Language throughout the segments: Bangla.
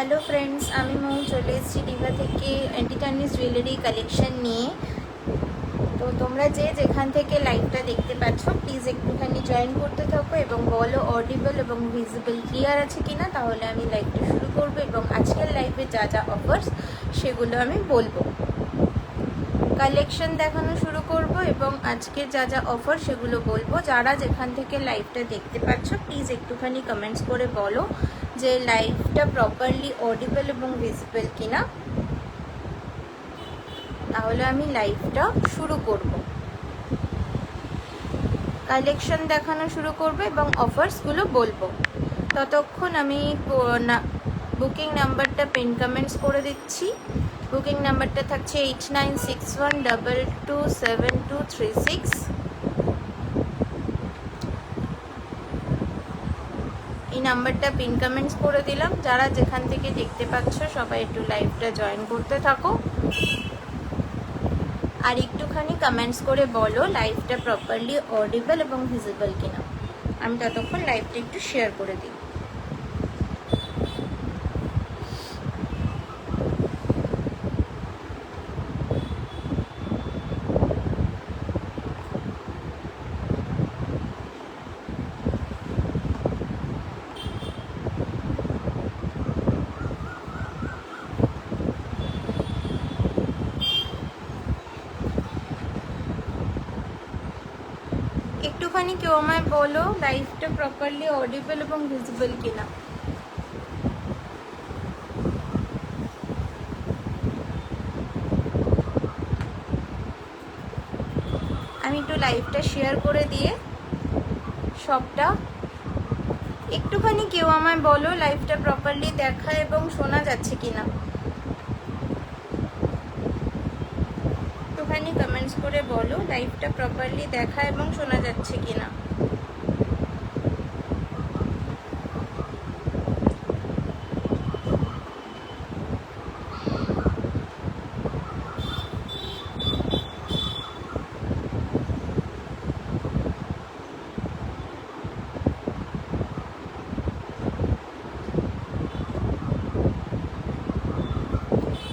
হ্যালো ফ্রেন্ডস, আমি মৌ চলে এসেছি ডিভা থেকে এন্টিটানিস জুয়েলারি কালেকশন নিয়ে। তো তোমরা যেখান থেকে লাইভটা দেখতে পাচ্ছ প্লিজ একটুখানি জয়েন করতে থাকো এবং বলো অডিবল এবং ভিজিবল ক্লিয়ার আছে কিনা, তাহলে আমি লাইভটা শুরু করব এবং আজকের লাইভে যা যা অফার্স সেগুলো আমি বলবো। কালেকশন দেখানো শুরু করব এবং আজকে যা যা অফার সেগুলো বলবো। যারা যেখান থেকে লাইভটা দেখতে পাচ্ছ প্লিজ একটুখানি কমেন্টস করে বলো যে লাইভটা প্রপারলি অডিবল এবং ভিজিবল কিনা, তাহলে আমি লাইভটা শুরু করব। কালেকশন দেখানো শুরু করব এবং অফার্সগুলো বলবো। ততক্ষণ আমি বুকিং নাম্বারটা পিন কমেন্টস করে দিচ্ছি। বুকিং নাম্বারটা থাকছে 8961227236। এই নাম্বারটা পিন কমেন্টস করে দিলাম। যারা যেখান থেকে দেখতে পাচ্ছ সবাই একটু লাইভটা জয়েন করতে থাকো আর একটুখানি কমেন্টস করে বলো লাইভটা প্রপারলি অডিবল এবং ভিজিবল কিনা। আমি ততক্ষণ লাইভটা একটু শেয়ার করে দিই। একটুখানি কেউ আমায় বলো লাইভটা প্রপারলি অডিবল এবং ভিজিবল কিনা। আমি একটু লাইভটা শেয়ার করে দিয়ে সবটা একটুখানি কেউ আমায় বলো লাইভটা প্রপারলি দেখা এবং শোনা যাচ্ছে কিনা। একটুখানি কমেন্টস করে বলো লাইভটা প্রপারলি দেখা এবং শোনা যাচ্ছে কিনা।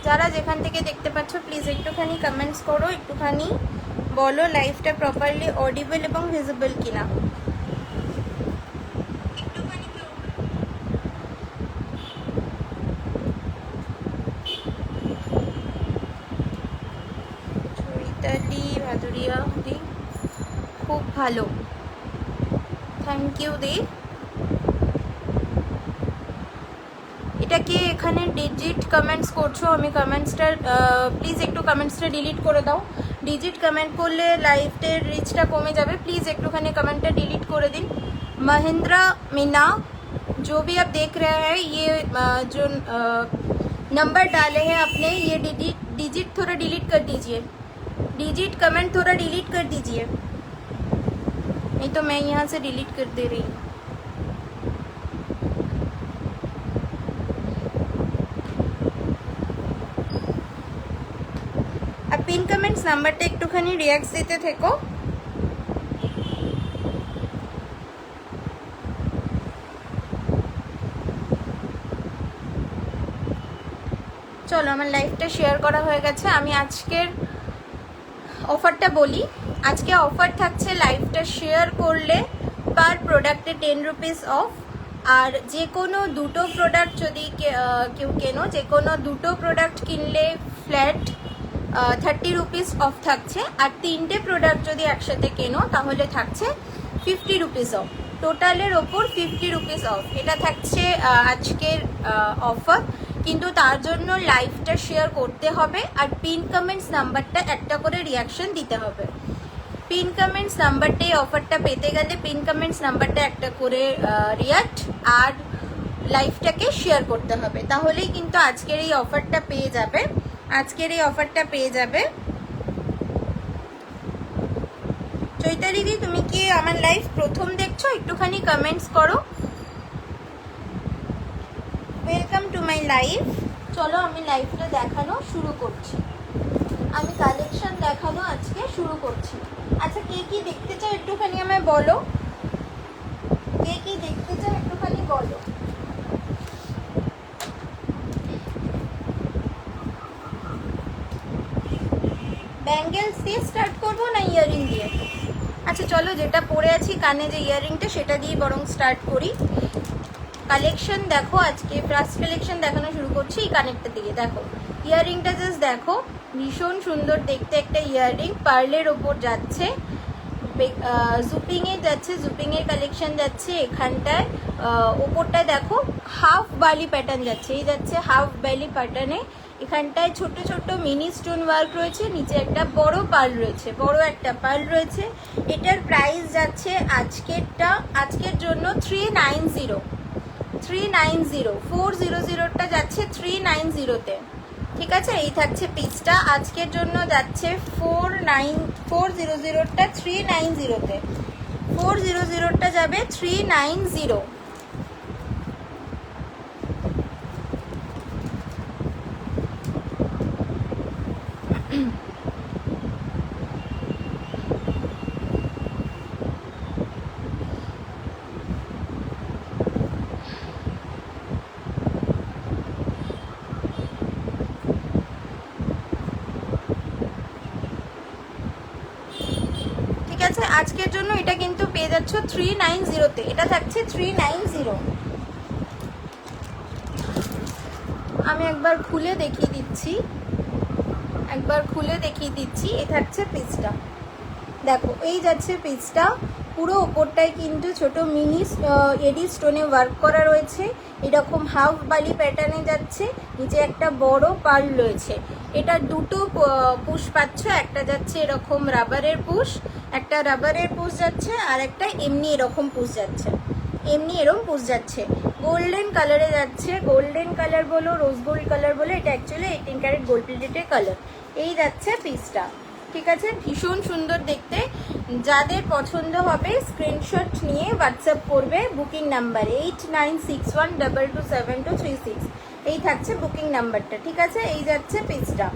যারা যেখান থেকে দেখতে পাচ্ছ প্লিজ একটুখানি কমেন্টস করো, একটুখানি বলো লাইভটা প্রপারলি অডিবল এবং ভিজিবল কিনা। চৈতালি ভাদুরিয়া দি, খুব ভালো, থ্যাংক ইউ দি। এটা কি এখানে ডিজিট কমেন্টস করছো? আমি কমেন্টসটা প্লিজ একটু কমেন্টসটা ডিলিট করে দাও। ডিজিট কমেন্ট করলে লাইভের রিচটা কমে যাবে। प्लीज़ একটুখানি कमेंटটা डिलीट করে দিন। महेंद्र मीना, जो भी आप देख रहे हैं ये जो नंबर डाले हैं आपने, ये डिजिट थोड़ा डिलीट कर दीजिए। डिजिट कमेंट थोड़ा डिलीट कर दीजिए, नहीं तो मैं यहाँ से डिलीट कर दे रही हूँ। আর পিন কমেন্টস নাম্বারটা একটুখানি রিয়াক্ট দিতে থেকো। চলো আমার লাইভটা শেয়ার করা হয়ে গেছে। আমি আজকের অফারটা বলি। আজকে অফার থাকছে লাইভটা শেয়ার করলে পার প্রোডাক্টে 10 রুপিস অফ। আর যে কোনো দুটো প্রোডাক্ট যদি কেউ কেনো, যে কোনো দুটো প্রোডাক্ট কিনলে ফ্ল্যাট 30 রুপিস অফ থাকছে। আর তিনটে প্রোডাক্ট যদি একসাথে কেনো তাহলে থাকছে 50 রুপিস অফ। টোটালের ওপর 50 রুপিস অফ। এটা থাকছে আজকের অফার, কিন্তু তার জন্য লাইভটা শেয়ার করতে হবে আর পিন কমেন্টস নাম্বারটা একটা করে রিয়াকশন দিতে হবে। পিন কমেন্টস নাম্বারটাই অফারটা পেতে গেলে পিন কমেন্টস নাম্বারটা একটা করে রিয়াক্ট আর লাইভটাকে শেয়ার করতে হবে, তাহলেই কিন্তু আজকের এই অফারটা পেয়ে যাবে। আজকের এই অফারটা পেয়ে যাবে। চৈতালি দি, তুমি কি আমার লাইভ প্রথম দেখছো? একটুখানি কমেন্টস করো। Welcome to my live. চলো আমি লাইভটা দেখানো শুরু করছি। আমি কালেকশন দেখানো আজকে শুরু করছি। আচ্ছা, কে কি দেখতে চাও একটুখানি আমায় বলো। কে কি দেখতে চাও একটুখানি বলো। ব্যাঙ্গেলস দিয়ে স্টার্ট করবো না ইয়ারিং দিয়ে? আচ্ছা চলো, যেটা পরে আছি কানে যে ইয়ারিংটা সেটা দিয়ে বরং স্টার্ট করি। কালেকশন দেখো, আজকে ফার্স্ট কালেকশন দেখানো শুরু করছি এই কানেরটার দিকে। দেখো ইয়ারিংটা জাস্ট দেখো, ভীষণ সুন্দর দেখতে একটা ইয়ারিং, পার্লের ওপর যাচ্ছে, জুপিংয়ে যাচ্ছে, জুপিংয়ের কালেকশন যাচ্ছে এখানটায়। ওপরটায় দেখো হাফ বালি প্যাটার্ন যাচ্ছে, এই যাচ্ছে হাফ বালি প্যাটার্নে। এখানটায় ছোট ছোট মিনি স্টোন ওয়ার্ক রয়েছে, নিচে একটা বড় পার্ল রয়েছে, বড় একটা পার্ল রয়েছে। এটার প্রাইস যাচ্ছে আজকের জন্য 390, 400টা যাচ্ছে 390-তে। ঠিক আছে, এই থাকছে পিসটা, আজকের জন্য যাচ্ছে 400টা 390-তে, 400টা যাবে 390। ঠিক আছে, আজকের জন্য এটা কিন্তু পেয়ে যাচ্ছ 390-তে, এটা থাকছে 390। আমি একবার খুলে দেখিয়ে দিচ্ছি, এ থাকছে পিসটা। দেখো এই যাচ্ছে পিসটা, পুরো ওপরটায় কিন্তু ছোট মিনি এডি স্টোনে ওয়ার্ক করা রয়েছে, এরকম হাফ বালি প্যাটার্নে যাচ্ছে, নিচে একটা বড় পার্ল রয়েছে। এটা দুটো পুশ পাচ্ছ, একটা যাচ্ছে এরকম রাবারের পুশ, একটা রাবারের পুশ যাচ্ছে, আর একটা এমনি এরকম পুশ যাচ্ছে, গোল্ডেন কালারে যাচ্ছে, গোল্ডেন কালার বলো, রোজ গোল্ড কালার বলো, এটা actually 18 carat gold plated colour. এই যাচ্ছে পিসটা, ঠিক আছে, ভীষণ সুন্দর দেখতে। যাদের পছন্দ হবে স্ক্রিনশট নিয়ে হোয়াটসঅ্যাপ করবে বুকিং নাম্বারে 8961227236, এই থাকছে বুকিং নাম্বারটা। ঠিক আছে, এই যাচ্ছে পিসটা,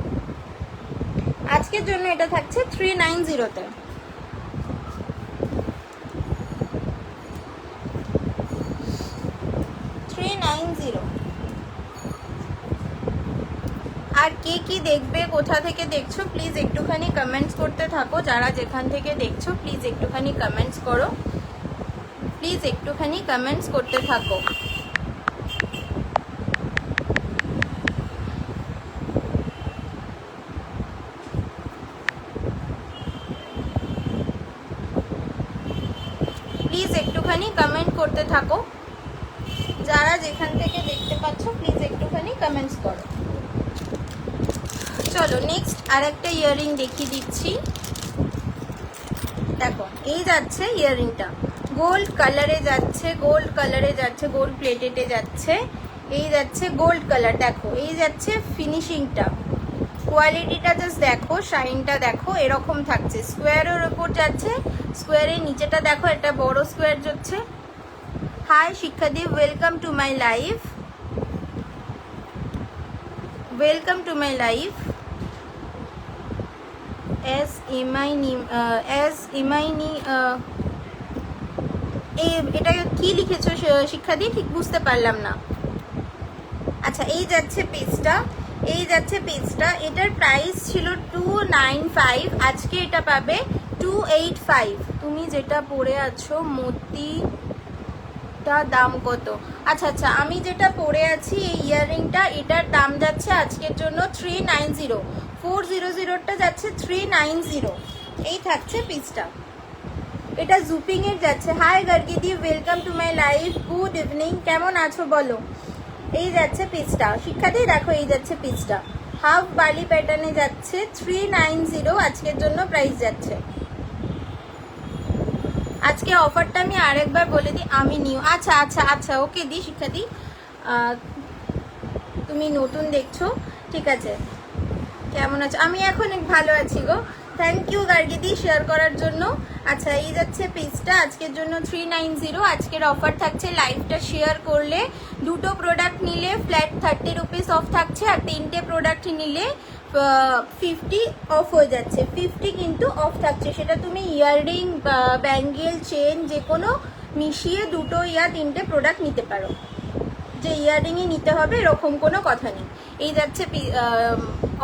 আজকের জন্য এটা থাকছে 390-তে। আর কে কি দেখবে, কোথা থেকে দেখছো প্লিজ একটুখানি কমেন্টস করতে থাকো। যারা যেখান থেকে দেখছো প্লিজ একটুখানি কমেন্টস করো, প্লিজ একটুখানি কমেন্টস করতে থাকো। প্লিজ একটুখানি কমেন্ট করতে থাকো, যারা যেখান থেকে দেখতে পাচ্ছ প্লিজ একটুখানি কমেন্টস করো। চলো নেক্সট আর একটা ইয়ারিং দেখিয়ে দিচ্ছি। দেখো এই যাচ্ছে ইয়ারিংটা, গোল্ড কালারে যাচ্ছে, গোল্ড প্লেটেডে যাচ্ছে, এই যাচ্ছে গোল্ড কালার। দেখো এই যাচ্ছে ফিনিশিংটা, কোয়ালিটিটা জাস্ট দেখো, শাইনটা দেখো, এরকম থাকছে। স্কোয়ারের ওপর যাচ্ছে, স্কোয়ারের নিচেটা দেখো একটা বড় স্কোয়ার যাচ্ছে। হাই শিক্ষাদি, welcome to my live, welcome to my live. এটা কি লিখেছো শিক্ষাদি, ঠিক বুঝতে পারলাম না। আচ্ছা এই যাচ্ছে পেজটা, এটার প্রাইস ছিল 295, আজকে এটা পাবে 285। তুমি যেটা পরে আছো মতিটা দাম কত? আচ্ছা আমি যেটা পরে আছি এই ইয়াররিংটা, এটার দাম যাচ্ছে আজকের জন্য 390, 400টা যাচ্ছে 390। এই থাকছে পিসটা, এটা জুপিং এর যাচ্ছে। হাই গার্গিদি, welcome to my live, good evening, কেমন আছো বলো। এই যাচ্ছে পিসটা, শিক্ষার্থী দেখো এই যাচ্ছে পিসটা, হাফ বালি প্যাটার্নে যাচ্ছে 390, আজকের জন্য প্রাইস যাচ্ছে। আজকে অফারটা আমি আরেকবার বলে দিই, আমি নিউ। আচ্ছা ওকে দি শিক্ষার্থী, তুমি নতুন দেখছো, ঠিক আছে, কেমন আছো? আমি এখন ভালো আছি গো, থ্যাংক ইউ গার্গিদি শেয়ার করার জন্য। আচ্ছা এই যাচ্ছে পিসটা, আজকের জন্য 390। আজকের অফার থাকছে, লাইভটা শেয়ার করলে দুটো প্রোডাক্ট নিলে ফ্ল্যাট 30 রুপিস অফ থাকছে, আর 3টে প্রোডাক্ট নিলে 50 অফ হয়ে যাচ্ছে। 50 কিন্তু অফ থাকছে, সেটা তুমি ইয়াররিং, ব্যাঙ্গেল, চেন যে কোনো মিশিয়ে দুটো ইয়া 3টে প্রোডাক্ট নিতে পারো। যে ইয়াররিংই নিতে হবে এরকম কোনো কথা নেই। এই যাচ্ছে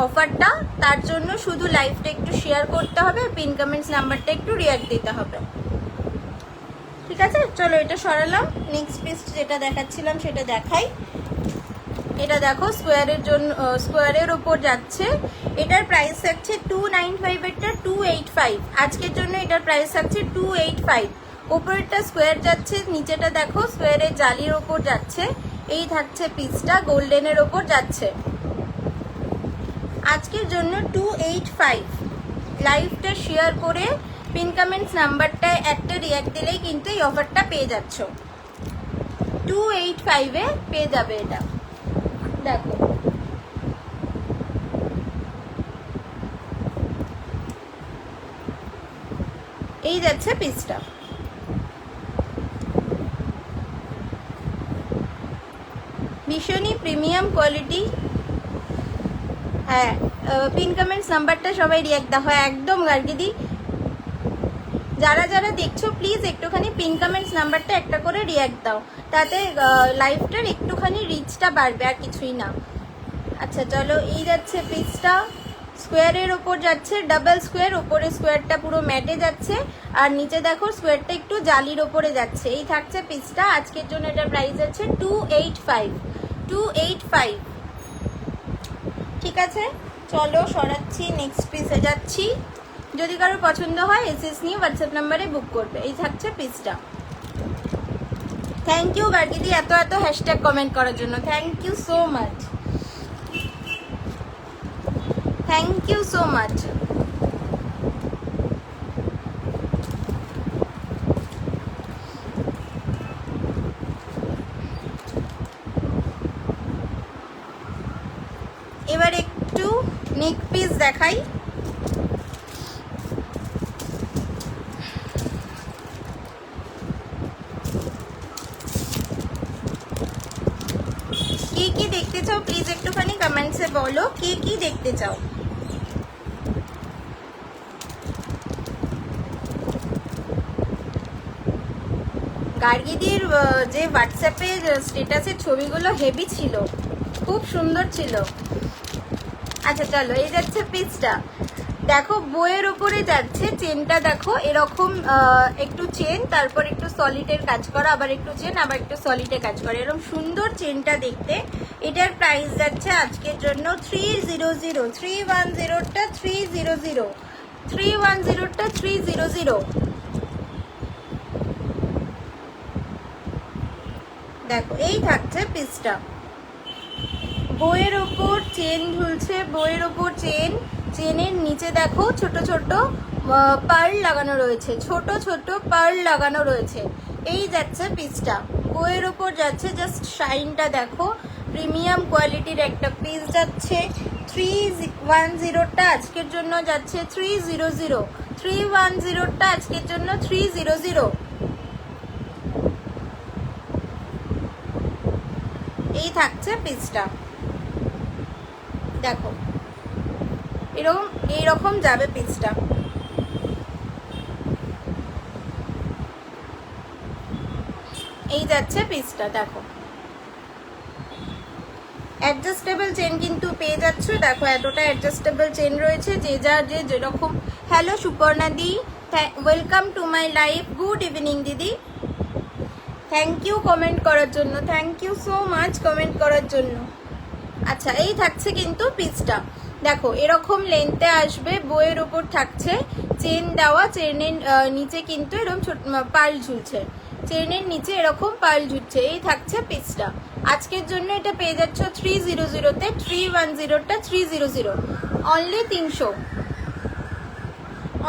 অফারটা, তার জন্য শুধু লাইভটা একটু শেয়ার করতে হবে, পিন কমেন্টস নাম্বারটা একটু রিয়াক্ট দিতে হবে। ঠিক আছে, চলো এটা সরালাম। নেক্সট পিস যেটা দেখাচ্ছিলাম সেটা দেখাই। এটা দেখো স্কোয়ারের জন্য, স্কোয়ারের ওপর যাচ্ছে। এটার প্রাইস থাকছে 295, এরটা 285। আজকের জন্য এটার প্রাইস থাকছে 285। ওপরেরটা স্কোয়ার যাচ্ছে, নিচেটা দেখো স্কোয়ারের জালির ওপর যাচ্ছে। এই থাকছে পিসটা, গোল্ডেনের ওপর যাচ্ছে। আজকের জন্য 285। লাইভটা শেয়ার করে পিন কমেন্টস নাম্বারটায় একটা রিয়াক্ট দিলেই কিন্তু এই অফারটা পেয়ে যাচ্ছ। 285-এ পেয়ে যাবে এটা। দেখো এই যাচ্ছে পিসটা। ভীষণই প্রিমিয়াম কোয়ালিটি। হ্যাঁ, পিন কমেন্টস নাম্বারটা সবাই রিয়াক্ট দাও। হয় একদম গার্গিদি, যারা যারা দেখছো প্লিজ একটুখানি পিন কমেন্টস নাম্বারটা একটা করে রিয়াক্ট দাও, তাতে লাইভটার একটুখানি রিচটা বাড়বে, আর কিছুই না। আচ্ছা চলো, এই যাচ্ছে পিসটা, স্কোয়ারের ওপর যাচ্ছে, ডাবল স্কোয়ার, ওপরে স্কোয়ারটা পুরো ম্যাটে যাচ্ছে, আর নিচে দেখো স্কোয়ারটা একটু জালির ওপরে যাচ্ছে। এই থাকছে পিসটা। আজকের জন্য এটার প্রাইস আছে 285। 285। ঠিক আছে, চলো সরাচ্ছি, নেক্সট পিসে যাচ্ছি। যদি কারোর পছন্দ হয় এসএস নিয়ে হোয়াটসঅ্যাপ নাম্বারে বুক করবে। এই থাকছে পিসটা। থ্যাংক ইউ গার্গিদি এত এত হ্যাশট্যাগ কমেন্ট করার জন্য, thank you so much, thank you so much. এবার একটু নেক পিস দেখাই। কে কি দেখতে চাও প্লিজ একটুখানি কমেন্টসে বলো, কে কি দেখতে চাও। গার্গিদির যে হোয়াটসঅ্যাপে স্ট্যাটাসের ছবিগুলো হেভি ছিল, খুব সুন্দর ছিল। আচ্ছা চলো, এই যাচ্ছে পিসটা। দেখো বইয়ের ওপরে যাচ্ছে, চেনটা দেখো এরকম একটু চেন, তারপর একটু সলিডের কাজ করা, আবার একটু চেন, আবার একটু সলিডে কাজ করা, এরকম সুন্দর চেনটা দেখতে। এটার প্রাইস যাচ্ছে আজকের জন্য 300। 310টা 300, 310টা 300। দেখো এই থাকছে পিসটা। বইয়ের ওপর চেন ঝুলছে, বইয়ের ওপর চেন, চেনের নিচে দেখো ছোট ছোট পার্ল লাগানো রয়েছে, ছোট ছোট পার্ল লাগানো রয়েছে। এই যাচ্ছে পিসটা, বইয়ের ওপর যাচ্ছে। জাস্ট শাইনটা দেখো, প্রিমিয়াম কোয়ালিটির একটা পিস যাচ্ছে। 310টা আজকের জন্য যাচ্ছে 300। 310টা আজকের জন্য 300। এই থাকছে পিসটা। দেখো এরকম এইরকম যাবে পিসটা। এই যাচ্ছে পিসটা। দেখো অ্যাডজাস্টেবল চেন কিন্তু পেয়ে যাচ্ছ। দেখো এতটা অ্যাডজাস্টেবল চেন রয়েছে, যে যার যে যেরকম। হ্যালো সুপর্ণা দি, welcome to my life. Good evening দিদি, থ্যাংক ইউ কমেন্ট করার জন্য, thank you so much comment করার জন্য। আচ্ছা এই থাকছে কিন্তু পিসটা। দেখো এরকম লেন্থে আসবে, বইয়ের ওপর থাকছে, চেন দেওয়া, চেনের নিচে কিন্তু এরকম ছোট পার্ল ঝুলছে, চেনের নিচে এরকম পার্ল ঝুলছে। এই থাকছে পিসটা। আজকের জন্য এটা পেয়ে যাচ্ছ 300-তে। 310টা 300, অনলি 300,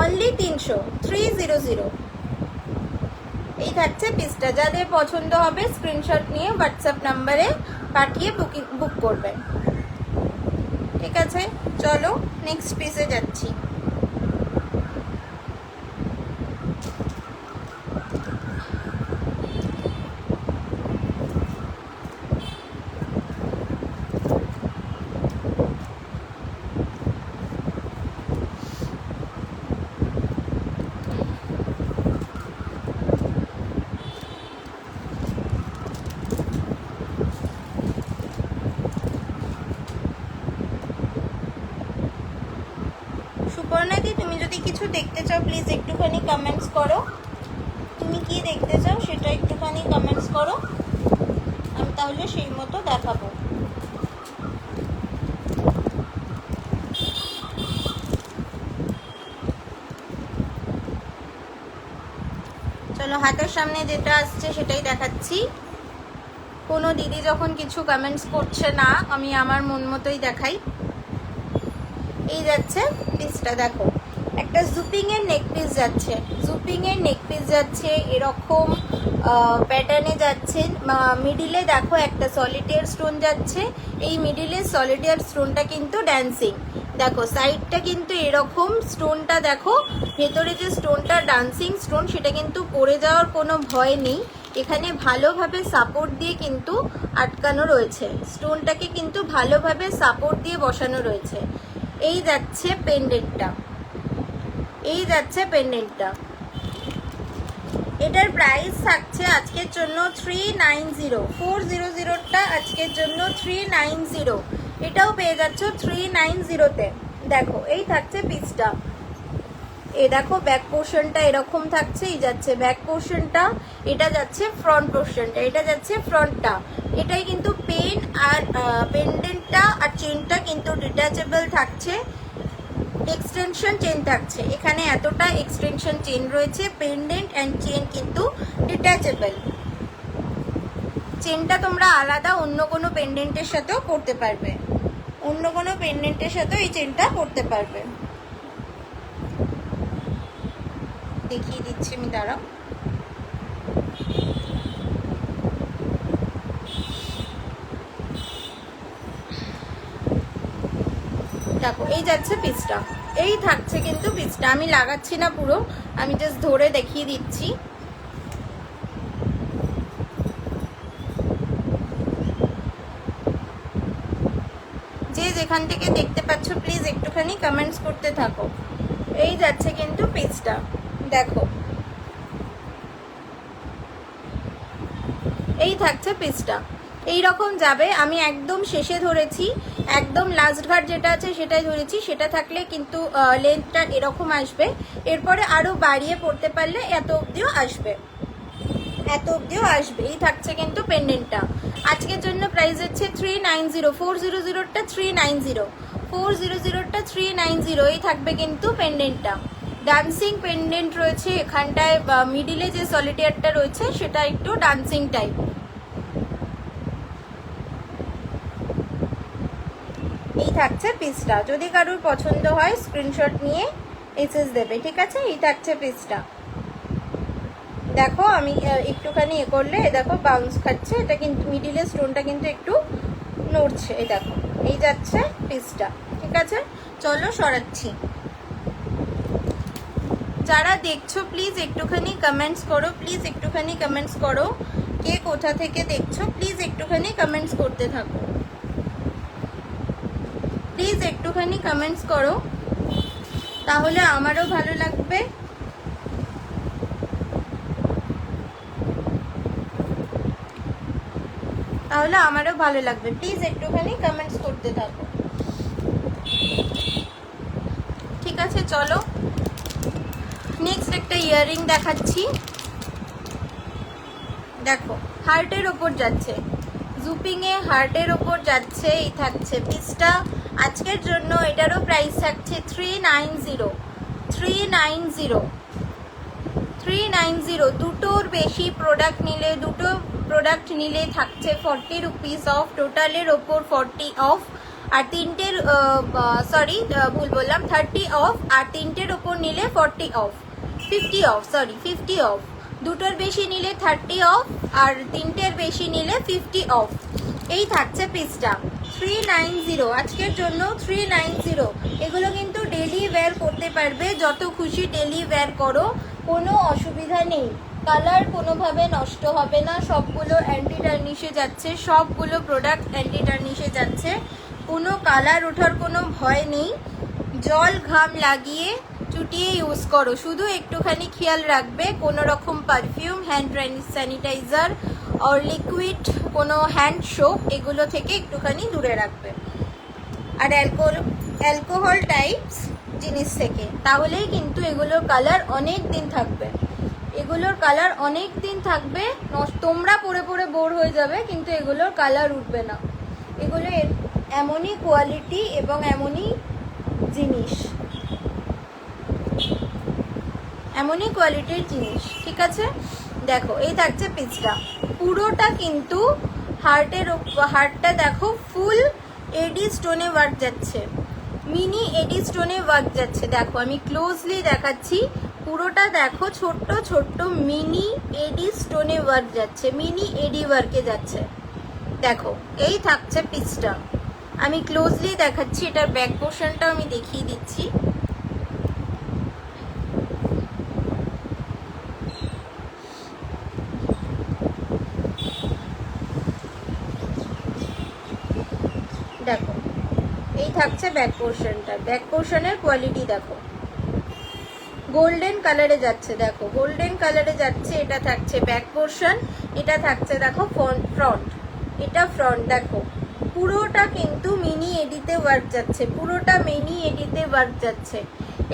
অনলি 300, 300। এই থাকছে পিসটা। যাদের পছন্দ হবে স্ক্রিনশট নিয়ে হোয়াটসঅ্যাপ নাম্বারে পাঠিয়ে বুক করবেন। ঠিক আছে, চলো নেক্সট পিসে যাচ্ছি। সুপর্ণাদি, তুমি যদি কিছু দেখতে চাও প্লিজ একটুখানি কমেন্টস করো। তুমি কি দেখতে চাও সেটা একটুখানি কমেন্টস করো, আমি তাহলে সেই মতো দেখাবো। চলো হাতের সামনে যেটা আসছে সেটাই দেখাচ্ছি। কোনো দিদি যখন কিছু কমেন্টস করছে না, আমি আমার মন মতোই দেখাই। এই যাচ্ছে পিসটা, দেখো একটা জুপিং এর নেক পিস যাচ্ছে, জুপিং এর নেক পিস যাচ্ছে, এরকম প্যাটার্নে যাচ্ছে। মিডিলে দেখো একটা সলিটেয়ার স্টোন যাচ্ছে, এই মিডিলের সলিটেয়ার স্টোনটা কিন্তু ড্যান্সিং। দেখো সাইডটা কিন্তু এরকম, স্টোনটা দেখো ভেতরে যে স্টোনটা ডান্সিং স্টোন, সেটা কিন্তু পড়ে যাওয়ার কোনো ভয় নেই। এখানে ভালোভাবে সাপোর্ট দিয়ে কিন্তু আটকানো রয়েছে, স্টোনটাকে কিন্তু ভালোভাবে সাপোর্ট দিয়ে বসানো রয়েছে। এই যাচ্ছে পেন্ডেন্টটা, এই যাচ্ছে পেন্ডেন্টটা। এটার প্রাইস থাকছে আজকের জন্য 390, 400টা আজকের জন্য 390। এটাও পেয়ে যাচ্ছ 390-তে। দেখো এই থাকছে পিসটা, এই দেখো ব্যাক পোর্শনটা এরকম থাকছে, এই যাচ্ছে ব্যাক পোর্শনটা, এটা যাচ্ছে ফ্রন্ট পোর্শনটা, এটা যাচ্ছে ফ্রন্টটা। এটাই কিন্তু পেন আর পেন্ডেন্টটা আর চেনটা কিন্তু ডিটাচেবল থাকছে, এক্সটেনশন চেন থাকছে। এখানে এতটা এক্সটেনশন চেন রয়েছে, পেন্ডেন্ট অ্যান্ড চেন কিন্তু ডিটাচেবল। চেনটা তোমরা আলাদা অন্য কোনো পেন্ডেন্টের সাথেও করতে পারবে, অন্য কোনো পেন্ডেন্টের সাথেও এই চেনটা করতে পারবে। দেখিয়ে দিচ্ছি আমি, দাঁড়াও। দেখো এই যাচ্ছে পিসটা, এই থাকছে কিন্তু পিসটা। আমি লাগাচ্ছি না পুরো, আমি জাস্ট ধরে দেখিয়ে দিচ্ছি। যে যেখান থেকে দেখতে পাচ্ছ প্লিজ একটুখানি কমেন্টস করতে থাকো। এই যাচ্ছে কিন্তু পিসটা, দেখো এই থাকছে পিসটা, এই রকম যাবে। আমি একদম শেষে ধরেছি, একদম লাস্ট ঘাট যেটা আছে সেটাই ধরেছি, সেটা থাকলে কিন্তু লেন্থটা এরকম আসবে। এরপরে আরো বাড়িয়ে পড়তে পারলে এত অবধিও আসবে, এত অবধিও আসবে। এই থাকছে কিন্তু পেন্ডেন্টটা। আজকের জন্য প্রাইস হচ্ছে 390, 400টা 390, 400টা 390। এই থাকবে কিন্তু পেন্ডেন্টটা, ডান্সিং পেন্ডেন্ট রয়েছে এখানটায়। মিডিলে যে সলিটেয়ারটা রয়েছে সেটা একটু ডান্সিং টাইপ। এই থাকছে পিসটা, যদি কারোর পছন্দ হয় স্ক্রিনশট নিয়ে এসএস দেবে, ঠিক আছে। এই থাকছে পিসটা, দেখো আমি একটুখানি এ করলে দেখো বাউন্স খাচ্ছে, এটা কিন্তু মিডিলের স্টোনটা কিন্তু একটু নড়ছে। এই দেখো এই যাচ্ছে পিসটা, ঠিক আছে। চলো সরাচ্ছি। যারা দেখছো প্লিজ একটুখানি কমেন্টস করো, প্লিজ একটুখানি কমেন্টস করো, কে কোথা থেকে দেখছো প্লিজ একটুখানি কমেন্টস করতে থাকো, প্লিজ একটুখানি কমেন্টস করো, তাহলে আমারও ভালো লাগবে। তাহলে আমারও ভালো লাগবে, প্লিজ একটুখানি কমেন্টস করতে থাকো, ঠিক আছে। চলো নেক্সট একটা ইয়াররিং দেখাচ্ছি। দেখো হার্টের ওপর যাচ্ছে, জুপিং এ হার্টের ওপর যাচ্ছে। এই থাকছে পিসটা আজকের জন্য, এটারও প্রাইস থাকছে 390, 390, 390। দুটোর বেশি প্রোডাক্ট নিলে, দুটো প্রোডাক্ট নিলে থাকছে 40 রুপিস অফ, টোটালের ওপর 40 অফ। আর তিনটের সরি ভুল বললাম, 30 অফ। আর তিনটের ওপর নিলে 40 অফ, 50 অফ, সরি 50 অফ। দুটোর বেশি নিলে 30 অফ, আর তিনটের বেশি নিলে 50 অফ। এই থাকছে পিসটা 390 আজকের জন্য, 390। এগুলো কিন্তু ডেলি ওয়্যার করতে পারবে, যত খুশি ডেলি ওয়্যার করো, কোনো অসুবিধা নেই। কালার কোনোভাবে নষ্ট হবে না, সবগুলো অ্যান্টি টার্নিশে যাচ্ছে, সবগুলো প্রোডাক্ট অ্যান্টি টার্নিশে যাচ্ছে, কোনো কালার ওঠার কোনো ভয় নেই। জল ঘাম লাগিয়ে চুটিয়ে ইউজ করো, শুধু একটুখানি খেয়াল রাখবে কোনো রকম পারফিউম, হ্যান্ড স্যানিটাইজার আর লিকুইড কোনো হ্যান্ড সোপ এগুলো থেকে একটুখানি দূরে রাখবে। আর অ্যালকোহল টাইপস জিনিস জিনিস থেকে, তাহলেই কিন্তু এগুলোর কালার অনেক দিন থাকবে, এগুলোর কালার অনেক দিন থাকবে। তোমরা পরে পরে বোর হয়ে যাবে, কিন্তু এগুলোর কালার উঠবে না। এগুলো এমনই কোয়ালিটি এবং এমনই জিনিস, এমনই কোয়ালিটির জিনিস, ঠিক আছে। দেখো এই থাকছে পিসটা, পুরোটা কিন্তু হার্টটা দেখো ফুল এডি স্টোনে ওয়ার্ক যাচ্ছে, মিনি এডি স্টোনে ওয়ার্ক যাচ্ছে। দেখো আমি ক্লোজলি দেখাচ্ছি, পুরোটা দেখো ছোট্ট ছোট্ট মিনি এডি স্টোনে ওয়ার্ক যাচ্ছে, মিনি এডি ওয়ার্কে যাচ্ছে। দেখো এই থাকছে পিসটা, আমি ক্লোজলি দেখাচ্ছি, এটার ব্যাক পোর্শনটাও আমি দেখিয়ে দিচ্ছি। দেখো এই থাকছে ব্যাক পোর্শনটা, ব্যাক পোর্শনের কোয়ালিটি দেখো, গোল্ডেন কালারে যাচ্ছে, দেখো গোল্ডেন কালারে যাচ্ছে। এটা থাকছে ব্যাক পোর্শন, এটা থাকছে দেখো ফ্রন্ট, এটা ফ্রন্ট। দেখো পুরোটা কিন্তু মিনি এডিতে ওয়ার্ক যাচ্ছে, পুরোটা মিনি এডিতে ওয়ার্ক যাচ্ছে।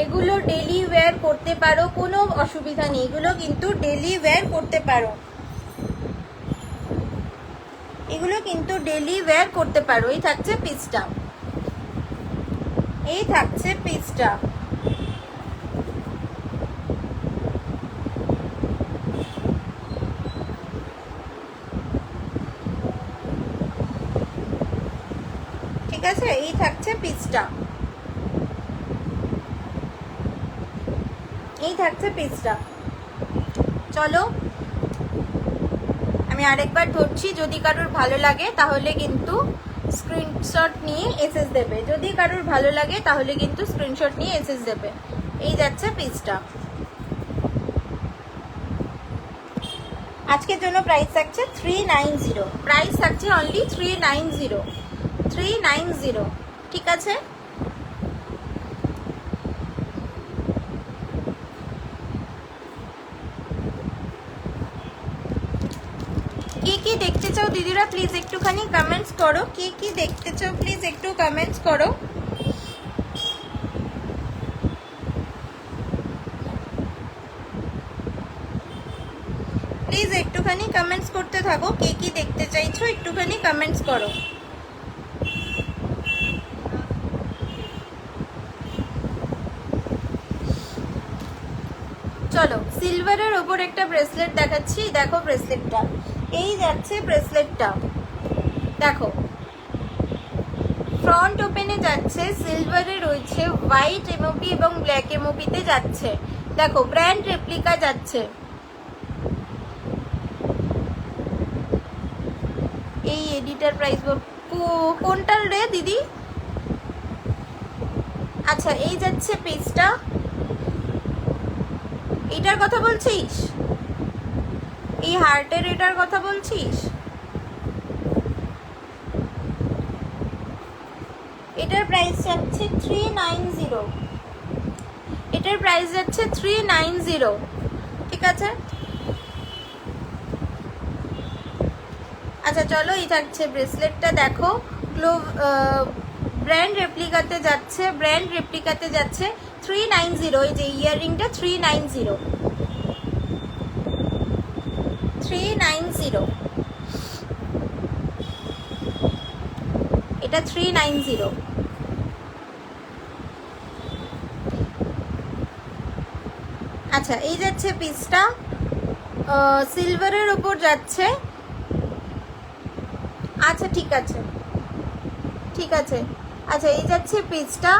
এগুলো ডেলি ওয়্যার করতে পারো, কোনো অসুবিধা নেই, এগুলো কিন্তু ডেলি ওয়্যার করতে পারো, এগুলো কিন্তু ডেলি ওয়্যার করতে পারো। এই থাকছে পিসটা, এই থাকছে পিসটা। ঠিক আছে, এই থাকছে পিসটা, এই থাকছে পিসটা। চলো আমি আরেকবার ধরছি, যদি কারোর ভালো লাগে তাহলে কিন্তু স্ক্রিনশট নিয়ে এসএস দেবে, যদি কারোর ভালো লাগে তাহলে কিন্তু স্ক্রিনশট নিয়ে এসএস দেবে। এই যাচ্ছে পিসটা। আজকের জন্য প্রাইস থাকছে 390, প্রাইস থাকছে অনলি 390, 390, ঠিক আছে। কে কি দেখতে চাও দিদিরা প্লিজ একটুখানি কমেন্টস করো, কে কি দেখতে চাও প্লিজ একটু কমেন্টস করো। প্লিজ একটুখানি কমেন্টস করতে থাকো, কে কি দেখতে চাইছো একটুখানি কমেন্টস করো। চলো সিলভারের ওপর একটা ব্রেসলেট দেখাচ্ছি, দেখো ব্রেসলেটটা, এই যাচ্ছে ব্রেসলেটটা। দেখো ফ্রন্ট ওপেনে যাচ্ছে, সিলভারে রয়েছে, হোয়াইট এমওপি এবং ব্ল্যাক এমওপিতে যাচ্ছে। দেখো ব্র্যান্ড রেপ্লিকা যাচ্ছে। এই এডিটার প্রাইস কোনটার রে দিদি? আচ্ছা এই যাচ্ছে পিসটা, এটার কথা বলছিস? এই হার্টের এটার কথা বলছিস? এটার প্রাইস যাচ্ছে 390, এটার প্রাইস যাচ্ছে 390, ঠিক আছে। আচ্ছা চলো এই থাকছে ব্রেসলেটটা, দেখো ব্র্যান্ড রেপ্লিকাতে যাচ্ছে, ব্র্যান্ড রেপ্লিকাতে যাচ্ছে 390। এই যে ইয়াররিংটা 390, 390, এটা 390। আচ্ছা এই যাচ্ছে পিসটা, সিলভারের উপর যাচ্ছে। আচ্ছা ঠিক আছে, ঠিক আছে। আচ্ছা এই যাচ্ছে পিসটা,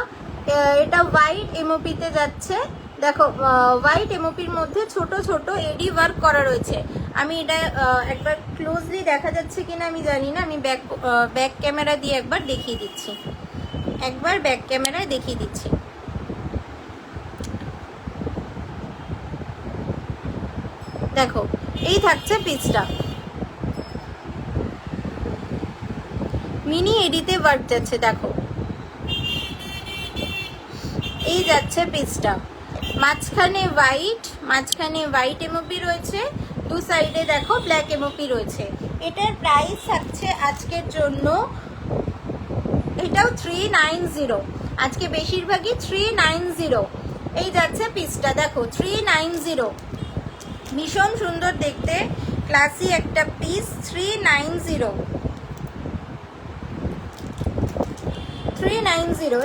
এটা হোয়াইট এমওপিতে যাচ্ছে। দেখো হোয়াইট এমওপির মধ্যে ছোট ছোট এডি ওয়ার্ক করা রয়েছে। আমি এটা একবার ক্লোজলি দেখা যাচ্ছে কিনা আমি জানি না, আমি ব্যাক ক্যামেরা দিয়ে একবার দেখিয়ে দিচ্ছি, একবার ব্যাক ক্যামেরায় দেখিয়ে দিচ্ছি। দেখো এই থাকছে পিসটা, মিনি এডিতে ওয়ার্ক যাচ্ছে। দেখো এই যাচ্ছে পিসটা, মাঝখানে হোয়াইট এমওপি রয়েছে, দু সাইডে দেখো ব্ল্যাক এমওপি রয়েছে। এটার প্রাইস থাকছে আজকের জন্য, এটাও 390, আজকে বেশিরভাগই 390। এই যাচ্ছে পিসটা, দেখো 390, ভীষণ সুন্দর দেখতে, ক্লাসি একটা পিস। 390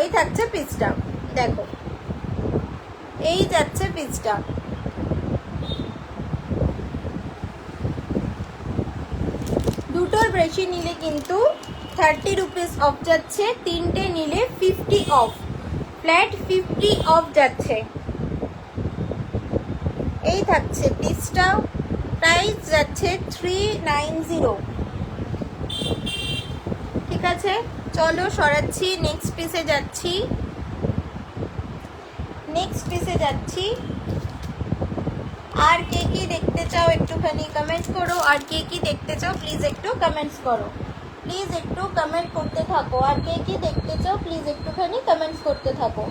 এই থাকছে পিসটা, দেখো এই যাচ্ছে পিসটা। দুটোর বেশি নিলে কিন্তু 30 রুপিস অফ যাচ্ছে, তিনটে নিলে 50 অফ, ফ্ল্যাট 50 অফ যাচ্ছে। এই থাকছে পিসটা, প্রাইস যাচ্ছে 390। ঠিক আছে, চলো সরাচ্ছি, নেক্সট পিসে যাচ্ছি। আর কে কি দেখতে চাও একটুখানি কমেন্ট করো, আর কে কি দেখতে চাও প্লিজ একটু কমেন্টস করো, প্লিজ একটু কমেন্ট করতে থাকো। আর কে কি দেখতে চাও প্লিজ একটুখানি কমেন্টস করতে থাকো।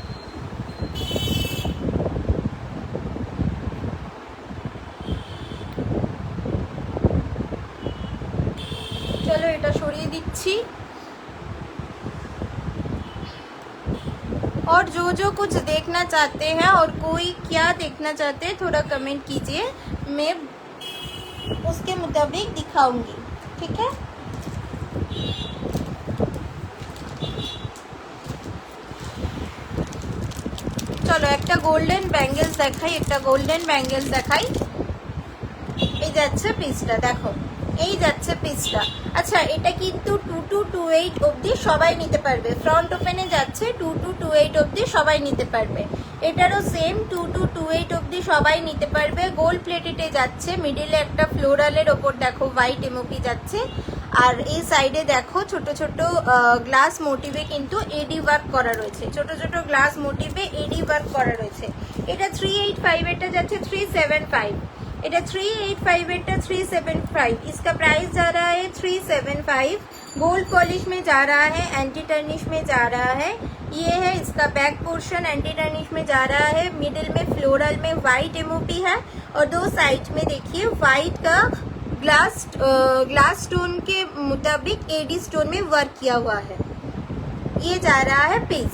চলো এটা সরিয়ে দিচ্ছি। और जो कुछ देखना चाहते हैं और कोई क्या देखना चाहते हैं थोड़ा कमेंट कीजिए, मैं उसके मुताबिक दिखाऊंगी। ठीक है, চলো একটা গোল্ডেন ব্যাঙ্গেলস দেখাই, একটা গোল্ডেন ব্যাঙ্গেলস দেখাই। এই যাচ্ছে পিসটা, দেখো এই যাচ্ছে পিসটা। আচ্ছা এটা কিন্তু 2228 অবধি সবাই নিতে পারবে, ফ্রন্ট ওপেনে যাচ্ছে 2228 অবধি সবাই নিতে পারবে। এটারও সেম 2228 অবধি সবাই নিতে পারবে। গোল্ড প্লেটেডে যাচ্ছে, মিডিলে একটা ফ্লোরালের ওপর দেখো হোয়াইট এমওপি যাচ্ছে, আর এই সাইডে দেখো ছোট ছোট গ্লাস মোটিভে কিন্তু এডি ওয়ার্ক করা রয়েছে, ছোট ছোট গ্লাস মোটিভে এডি ওয়ার্ক করা রয়েছে। এটা 385, এটা যাচ্ছে 375, এটা 385 এটা 375, इसका प्राइस जा रहा है 375। गोल्ड पॉलिश में जा रहा है, एंटी टर्निश में जा रहा है। ये है इसका बैक पोर्शन, एंटी टर्निश में जा रहा है, मिडिल में फ्लोरल में वाइट एमओपी है, और दो साइड में देखिए वाइट का ग्लास स्टोन के मुताबिक एडी स्टोन में वर्क किया हुआ है। ये जा रहा है पीस।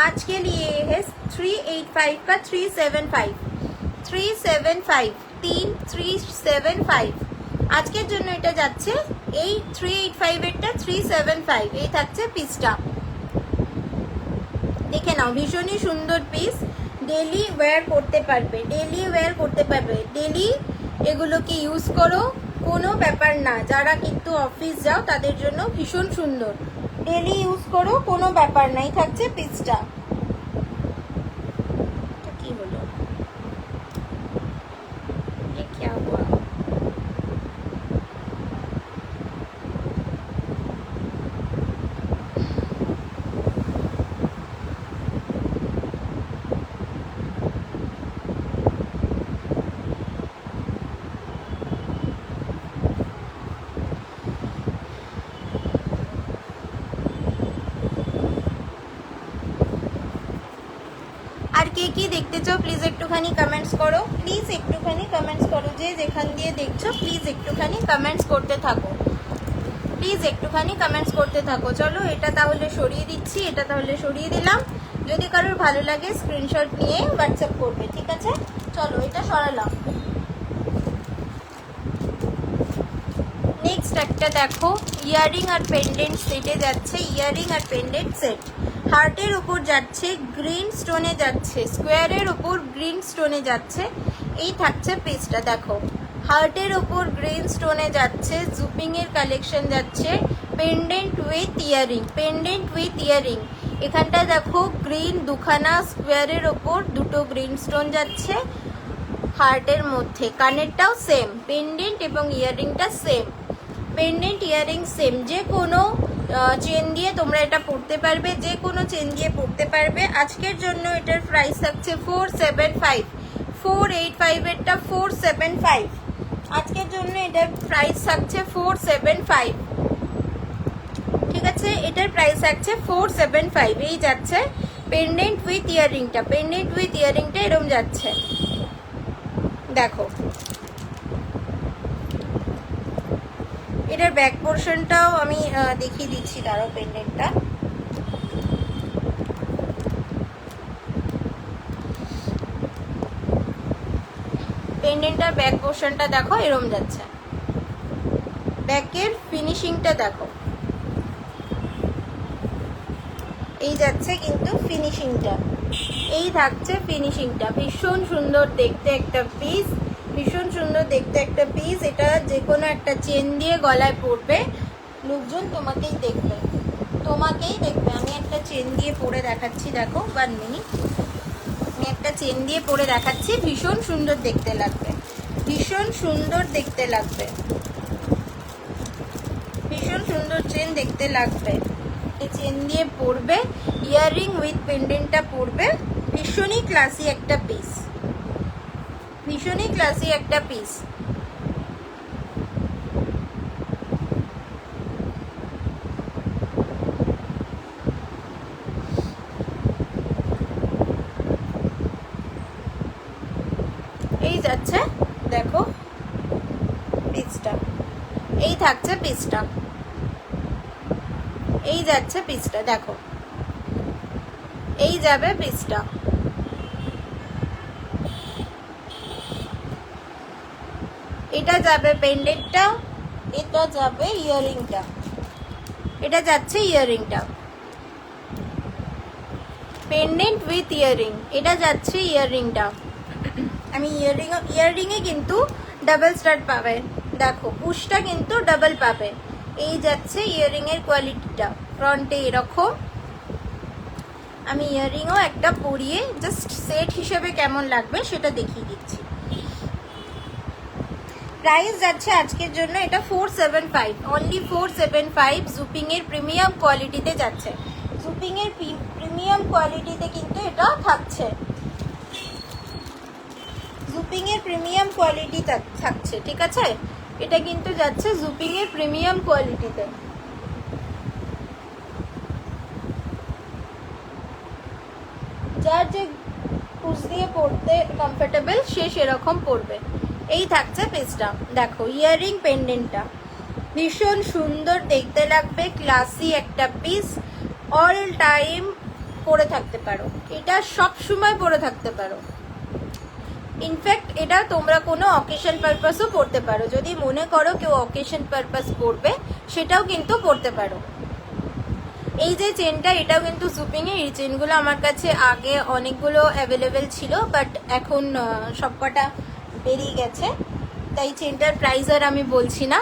आज के लिए है 385 का 375 375। আজকের জন্য এটা যাচ্ছে এই 385 এরটা 375, এই থাকছে পিসটা। দেখে নাও ভীষণই সুন্দর পিস, ডেলি ওয়্যার করতে পারবে, ডেলি ওয়্যার করতে পারবে, ডেলি এগুলোকে ইউজ করো, কোনো ব্যাপার না। যারা কিন্তু অফিস যাও তাদের জন্য ভীষণ সুন্দর, ডেলি ইউজ করো, কোনো ব্যাপার নাই। থাকছে পিসটা। কি হলো, क्या हुआ? আর কে কি দেখতে চাও প্লিজ একটুখানি কমেন্টস করো, প্লিজ একটুখানি কমেন্টস করো, যে যেখান দিয়ে দেখছো প্লিজ একটুখানি কমেন্টস করতে থাকো, প্লিজ একটুখানি কমেন্টস করতে থাকো। চলো এটা তাহলে সরিয়ে দিচ্ছি, এটা তাহলে সরিয়ে দিলাম। যদি কারোর ভালো লাগে স্ক্রিনশট নিয়ে হোয়াটসঅ্যাপ করবে, ঠিক আছে। চলো এটা সরালাম। নেক্সট একটা দেখো, ইয়ারিং আর পেন্ডেন্ট সেটে যাচ্ছে, ইয়ারিং আর পেন্ডেন্ট সেট। হার্টের উপর যাচ্ছে, গ্রিন স্টোনে যাচ্ছে, স্কোয়ারের উপর গ্রিন স্টোনে যাচ্ছে। এই থাকছে পিসটা, দেখো হার্টের উপর গ্রিন স্টোনে যাচ্ছে, জুপিং এর কালেকশন যাচ্ছে, pendant with earring, pendant with earring. এখানটা দেখো গ্রিন দুখানা, স্কোয়ারের ওপর দুটো গ্রিন স্টোন যাচ্ছে হার্টের মধ্যে। কানেরটাও সেম, পেন্ডেন্ট এবং ইয়ারিংটা সেম, পেন্ডেন্ট ইয়ারিং সেম। যে কোনো চেন দিয়ে তোমরা এটা পড়তে পারবে, যে কোনো চেন দিয়ে পড়তে পারবে। আজকের জন্য এটার প্রাইস থাকছে 475, 485 এরটা 475, আজকের জন্য এটার প্রাইস থাকছে 475। ঠিক আছে, এটার প্রাইস থাকছে 475। এই যাচ্ছে পেন্ডেন্ট উইথ ইয়ারিংটা, পেন্ডেন্ট উইথ ইয়ারিংটা এরম যাচ্ছে, দেখো। এটার ব্যাক পোর্শনটাও আমি দেখিয়ে দিচ্ছি, তারও পেন্ডেন্টটা পেন্ডেন্টটার ব্যাক পোর্শনটা দেখো এরম যাচ্ছে, ব্যাকের ফিনিশিংটা দেখো, এই যাচ্ছে কিন্তু ফিনিশিংটা, এই থাকছে ফিনিশিংটা। ভীষণ সুন্দর দেখতে একটা পিস, ভীষণ সুন্দর দেখতে একটা পিস। এটা যে কোনো একটা চেন দিয়ে গলায় পরবে, লোকজন তোমাকেই দেখবে, তোমাকেই দেখবে। আমি একটা চেন দিয়ে পরে দেখাচ্ছি, দেখো 1 মিনিট, আমি একটা চেন দিয়ে পরে দেখাচ্ছি, ভীষণ সুন্দর দেখতে লাগবে, ভীষণ সুন্দর দেখতে লাগবে, ভীষণ সুন্দর চেন দেখতে লাগবে। এই চেন দিয়ে পরবে, ইয়াররিং উইথ পেন্ডেন্টটা পরবে, ভীষণই ক্লাসি একটা পিস, ভীষণই ক্লাসি একটা পিস। এই যাচ্ছে দেখো পিসটা, এই থাকছে পিসটা, এই যাচ্ছে পিসটা দেখো, এই যাবে পিসটা। এটা যাবে পেন্ডেন্টটা, এটা যাবে ইয়াররিংটা, এটা যাচ্ছে ইয়াররিংটা, পেন্ডেন্ট উইথ ইয়াররিং, এটা যাচ্ছে ইয়াররিংটা। আমি ইয়াররিংয়ে কিন্তু ডাবল স্টাড পাবে, দেখো পুশটা কিন্তু ডাবল পাবে। এই যাচ্ছে ইয়াররিংয়ের কোয়ালিটিটা, ফ্রন্টে এরকম। আমি ইয়াররিংও একটা পরিয়ে জাস্ট সেট হিসেবে কেমন লাগবে সেটা দেখিয়ে দিচ্ছি। প্রাইস যাচ্ছে আজকের জন্য এটা 475, অনলি 475। জুপিংয়ের প্রিমিয়াম কোয়ালিটিতে যাচ্ছে, জুপিংয়ের প্রিমিয়াম কোয়ালিটিতে কিন্তু এটা থাকছে, জুপিংয়ের প্রিমিয়াম কোয়ালিটি থাকছে, ঠিক আছে? এটা কিন্তু যাচ্ছে জুপিংয়ের প্রিমিয়াম কোয়ালিটিতে। যার যে কুচ দিয়ে পরতে কমফোর্টেবল সে সেরকম পরবে। এই থাকছে পিসটা, দেখো ইয়াররিং পেন্ডেন্টটা ভীষণ সুন্দর দেখতে লাগবে, ক্লাসি একটা পিস, অল টাইম পরে থাকতে পারো, এটা সব সময় পরে থাকতে পারো। ইনফ্যাক্ট এটা তোমরা কোনো অকেশন পারপাসও পরতে পারো, যদি মনে করো কেউ অকেশন পারপাস পরবে সেটাও কিন্তু পরতে পারো। এই যে চেনটা, এটাও কিন্তু জুপিংয়ে, এই চেনগুলো আমার কাছে আগে অনেকগুলো অ্যাভেলেবেল ছিল, বাট এখন সবকটা বেরিয়ে গেছে, তাই চেনটার প্রাইস আর আমি বলছি না,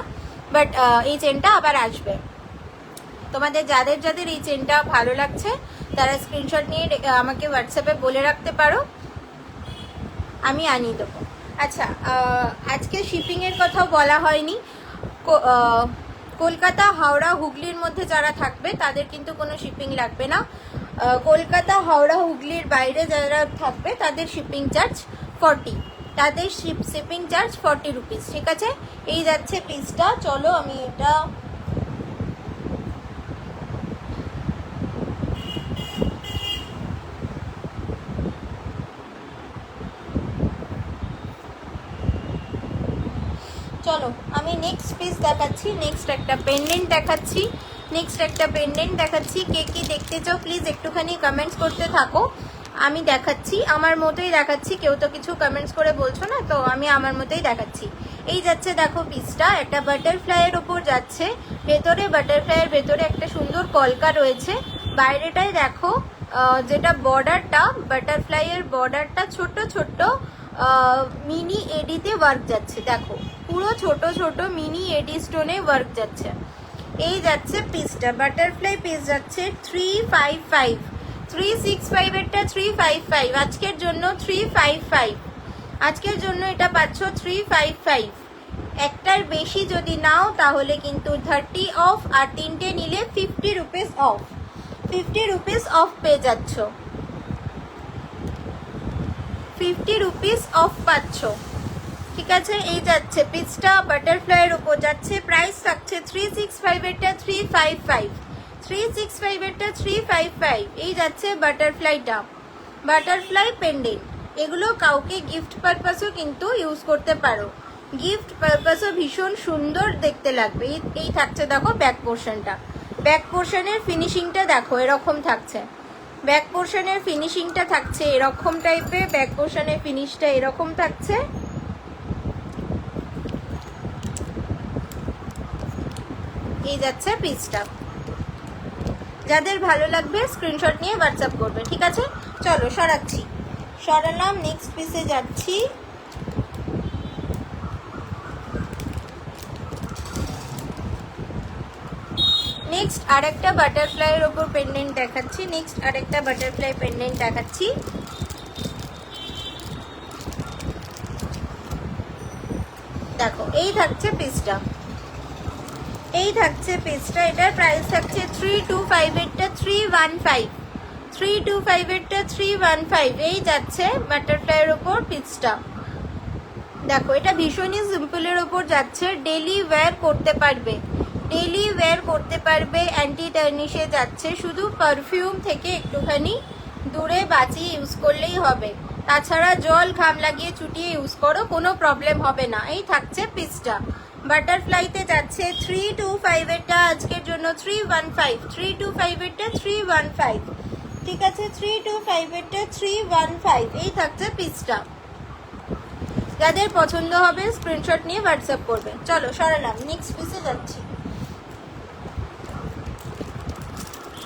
বাট এই চেনটা আবার আসবে। তোমাদের যাদের যাদের এই চেনটা ভালো লাগছে তারা স্ক্রিনশট নিয়ে আমাকে হোয়াটসঅ্যাপে বলে রাখতে পারো, আমি আনিয়ে দেবো। আচ্ছা, আজকে শিপিংয়ের কথাও বলা হয়নি। কলকাতা, হাওড়া, হুগলির মধ্যে যারা থাকবে তাদের কিন্তু কোনো শিপিং লাগবে না। কলকাতা, হাওড়া, হুগলির বাইরে যারা থাকবে তাদের শিপিং চার্জ 40, তাদের শিপিং চার্জ 40 রুপিস, ঠিক আছে? এই যাচ্ছে পিসটা। চলো আমি এটা চলো আমি নেক্সট পিস দেখাচ্ছি, নেক্সট একটা পেন্ডেন্ট দেখাচ্ছি, নেক্সট একটা পেন্ডেন্ট দেখাচ্ছি। কে কি দেখতে চাও প্লিজ একটুখানি কমেন্টস করতে থাকো, আমি দেখাচ্ছি আমার মতোই দেখাচ্ছি। কেউ তো কিছু কমেন্টস করে বলছো না, তো আমি আমার মতোই দেখাচ্ছি। এই যাচ্ছে দেখো পিসটা, একটা বাটারফ্লাইয়ের ওপর যাচ্ছে, ভেতরে বাটারফ্লাইয়ের ভেতরে একটা সুন্দর কলকা রয়েছে। বাইরেটায় দেখো যেটা বর্ডারটা, বাটারফ্লাইয়ের বর্ডারটা ছোট ছোট মিনি এডিতে ওয়ার্ক যাচ্ছে, দেখো পুরো ছোট ছোট মিনি এডি স্টোনে ওয়ার্ক যাচ্ছে। এই যাচ্ছে পিসটা, বাটারফ্লাই পিস যাচ্ছে 355, 365 এরটা 355, আজকের জন্য 355, আজকের জন্য এটা পাচ্ছ 355। একটার বেশি যদি নাও তাহলে কিন্তু 30 অফ, আর তিনটে নিলে 50 রুপিস অফ, 50 রুপিস অফ পেয়ে যাচ্ছ, 50 রুপিস অফ পাচ্ছ, ঠিক আছে? এই যাচ্ছে পিসটা বাটারফ্লাইয়ের উপর যাচ্ছে, প্রাইস থাকছে 365 এরটা 355, 365 এরটা 355। এই যাচ্ছে বাটারফ্লাইটা, বাটারফ্লাই পেন্ডেন্ট। এগুলো কাউকে গিফট পারপাসও কিন্তু ইউজ করতে পারো, গিফট পারপাসও ভীষণ সুন্দর দেখতে লাগবে। এই থাকছে দেখো ব্যাক পোর্শনটা, ব্যাক পোর্শনের ফিনিশিংটা দেখো এরকম থাকছে, ব্যাক পোর্শনের ফিনিশিংটা থাকছে এরকম টাইপের, ব্যাক পোর্শনের ফিনিশটা এরকম থাকছে, এই যাচ্ছে পিসটা। যাদের ভালো লাগবে স্ক্রিনশট নিয়ে হোয়াটসঅ্যাপ করবে, ঠিক আছে? চলো সরাচ্ছি, সরালাম, নেক্সট পিসে যাচ্ছি। নেক্সট আরেকটা বাটারফ্লাইয়ের ওপর পেন্ডেন্ট দেখাচ্ছি, নেক্সট আরেকটা বাটারফ্লাই পেন্ডেন্ট দেখাচ্ছি। দেখো এই থাকছে পিসটা, এই থাকছে পিসটা। এটার প্রাইস থাকছে 325, এরটা 315, 325 এরটা 315। এই যাচ্ছে বাটারফ্লাইয়ের ওপর পিসটা। দেখো এটা ভীষণই সিম্পলের ওপর যাচ্ছে, ডেলি ওয়্যার করতে পারবে, ডেলি ওয়্যার করতে পারবে, অ্যান্টি টার্নিশে যাচ্ছে। শুধু পারফিউম থেকে একটুখানি দূরে বাঁচিয়ে ইউজ করলেই হবে, তাছাড়া জল ঘাম লাগিয়ে চুটিয়ে ইউজ করো, কোনো প্রবলেম হবে না। এই থাকছে পিসটা। বাটারফ্লাইতে যাচ্ছে 325, এরটা আজকের জন্য 315, 325 এরটা 315, ঠিক আছে? 325 এরটা 315। এই থাকছে পিসটা। যাদের পছন্দ হবে স্ক্রিনশট নিয়ে হোয়াটসঅ্যাপ করবে। চলো সরালাম, নেক্সট পিসে যাচ্ছি।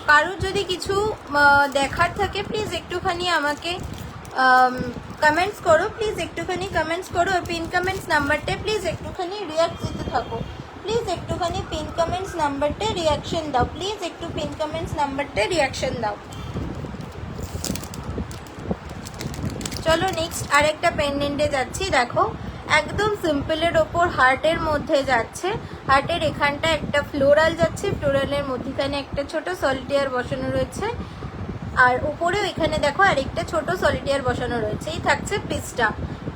কারোর যদি কিছু দেখার থাকে প্লিজ একটুখানি আমাকে কমেন্টস করো, প্লিজ একটুখানি কমেন্টস করো। আর পিন কমেন্টস নাম্বারটা প্লিজ একটুখানি রিয়াক্ট দিতে থাকো, প্লিজ একটুখানি পিন কমেন্টস নাম্বারটা রিয়াকশন দাও, প্লিজ একটু পিন কমেন্টস নাম্বারটা রিয়াকশন দাও। চলো নেক্সট আরেকটা পেন্ডেন্টে যাচ্ছি। দেখো একদম সিম্পলের ওপর হার্টের মধ্যে যাচ্ছে, হার্টের এখানটা একটা ফ্লোরাল যাচ্ছে, ফ্লোরালের মধ্যখানে একটা ছোট সলিটেয়ার বসানো রয়েছে, আর উপরেও এখানে দেখো আরেকটা ছোট সলিটেয়ার বসানো রয়েছে। এই থাকছে পিসটা।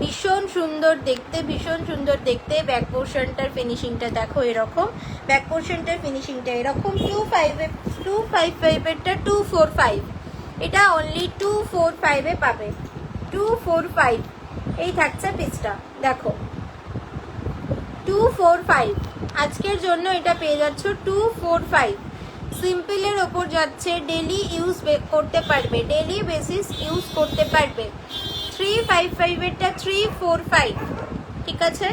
ভীষণ সুন্দর দেখতে, ভীষণ সুন্দর দেখতে। ব্যাক পোর্শনটার ফিনিশিংটা দেখো এরকম, ব্যাক পোর্শনটার ফিনিশিংটা এরকম। 255 এরটা 245, এটা অনলি 245 এ পাবে, 245। এই থাকছে পিসটা, দেখো 245 আজকের জন্য এটা পেয়ে যাচ্ছ 245। সিম্পলের ওপর যাচ্ছে, ডেলি ইউজ করতে পারবে, ডেলি বেসিস ইউজ করতে পারবে। 355 এরটা 345, ঠিক আছে?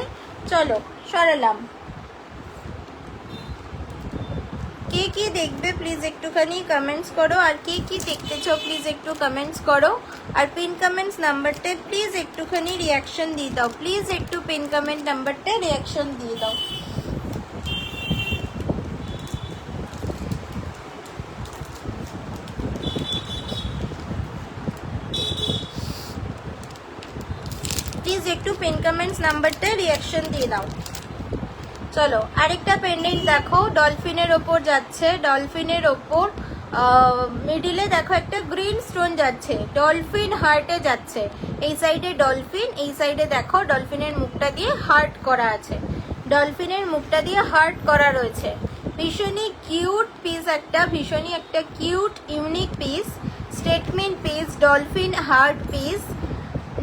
চলো সরালাম। কে কি দেখবে প্লিজ একটুখানি কমেন্টস করো, আর কে কি দেখতেছো প্লিজ একটু কমেন্টস করো। আর পিন কমেন্টস নাম্বারটা প্লিজ একটুখানি রিয়াকশন দিয়ে দাও, প্লিজ একটু পিন কমেন্ট নাম্বারটা রিয়াকশন দিয়ে দাও। প্লিজ একটু পিন কমেন্টস নাম্বারটা রিয়াকশন দিয়ে দাও। চলো আরেকটা পেন্ডেন্ট দেখো, ডলফিনের ওপর যাচ্ছে, ডলফিনের ওপর মিডিলে দেখো একটা গ্রিন স্টোন যাচ্ছে, ডলফিন হার্টে যাচ্ছে। এই সাইডে ডলফিন, এই সাইডে দেখো ডলফিনের মুখটা দিয়ে হার্ট করা আছে, ডলফিনের মুখটা দিয়ে হার্ট করা রয়েছে। ভীষণই কিউট পিস একটা, ভীষণই একটা cute unique piece, statement piece, dolphin heart piece.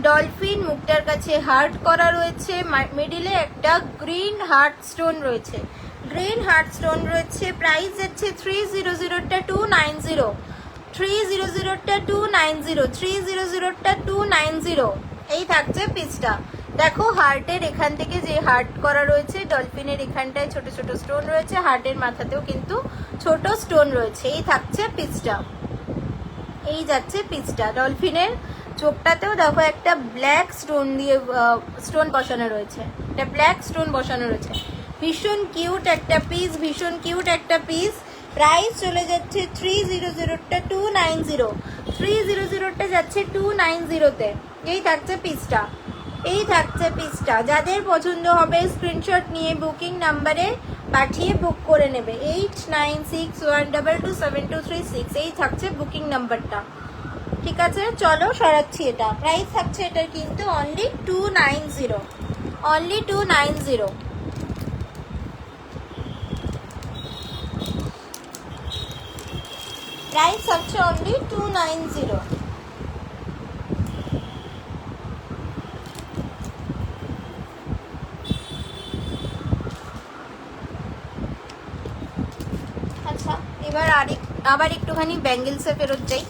Dolphin মুখটার কাছে হার্ট করা রয়েছে, মিডিলে একটা গ্রিন হার্ট স্টোন রয়েছে, গ্রিন হার্ট স্টোন রয়েছে। প্রাইস যাচ্ছে 300টা 290, 300টা 290, 300টা 290। এই থাকছে পিসটা। দেখো হার্টের এখান থেকে যে হার্ট করা রয়েছে, ডলফিনের এখানটায় ছোট ছোট স্টোন রয়েছে, হার্টের মাথাতেও কিন্তু ছোট স্টোন রয়েছে। এই থাকছে পিসটা, এই যাচ্ছে পিসটা। ডলফিনের চোখটাতেও দেখো একটা ব্ল্যাক স্টোন দিয়ে স্টোন বসানো রয়েছে, একটা ব্ল্যাক স্টোন বসানো রয়েছে। ভীষণ কিউট একটা পিস, ভীষণ কিউট একটা পিস। প্রাইস চলে যাচ্ছে 300টা 290, 300টা যাচ্ছে 290-তে। এই থাকছে পিসটা, এই থাকছে পিসটা। যাদের পছন্দ হবে স্ক্রিনশট নিয়ে বুকিং নাম্বারে পাঠিয়ে বুক করে নেবে, 8961227236। এই থাকছে বুকিং নাম্বারটা, ঠিক আছে? চলো সরাচ্ছি এটা। প্রাইস থাকছে এটার কিন্তু অনলি 290, অনলি 290। প্রাইস থাকছে অনলি 290। আচ্ছা এবার আবার একটুখানি ব্যাঙ্গেলসে ফেরত যাই।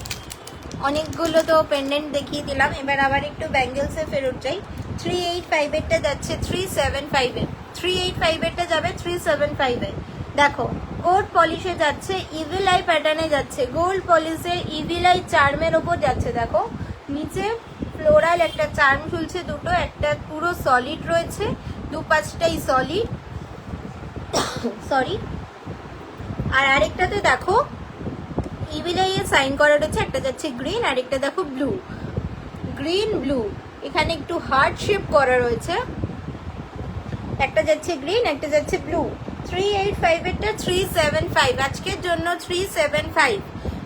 অনেকগুলো তো পেন্ডেন্ট দেখিয়ে দিলাম, এবার আবার একটু ব্যাঙ্গেলসে ফেরত যাই। 385 এরটা যাচ্ছে 375-এ, 385 এরটা যাবে 375-এ, দেখো গোল্ড পলিশে যাচ্ছে, ইভিল আই প্যাটার্নে যাচ্ছে, গোল্ড পলিশে ইভিল আই চার্মের ওপর যাচ্ছে। দেখো নিচে ফ্লোরাল একটা চার্ম ঝুলছে দুটো, একটা পুরো সলিড রয়েছে, দু পাঁচটাই সলিড, সরি। আর আরেকটাতে দেখো ইভিল আই এর সাইন করা রয়েছে, একটা যাচ্ছে গ্রিন, আরেকটা দেখো ব্লু, গ্রিন ব্লু, এখানে একটু হার্ট শেপ করা রয়েছে, একটা যাচ্ছে গ্রিন, একটা যাচ্ছে ব্লু। 385 এরটা 375, আজকের জন্য 375।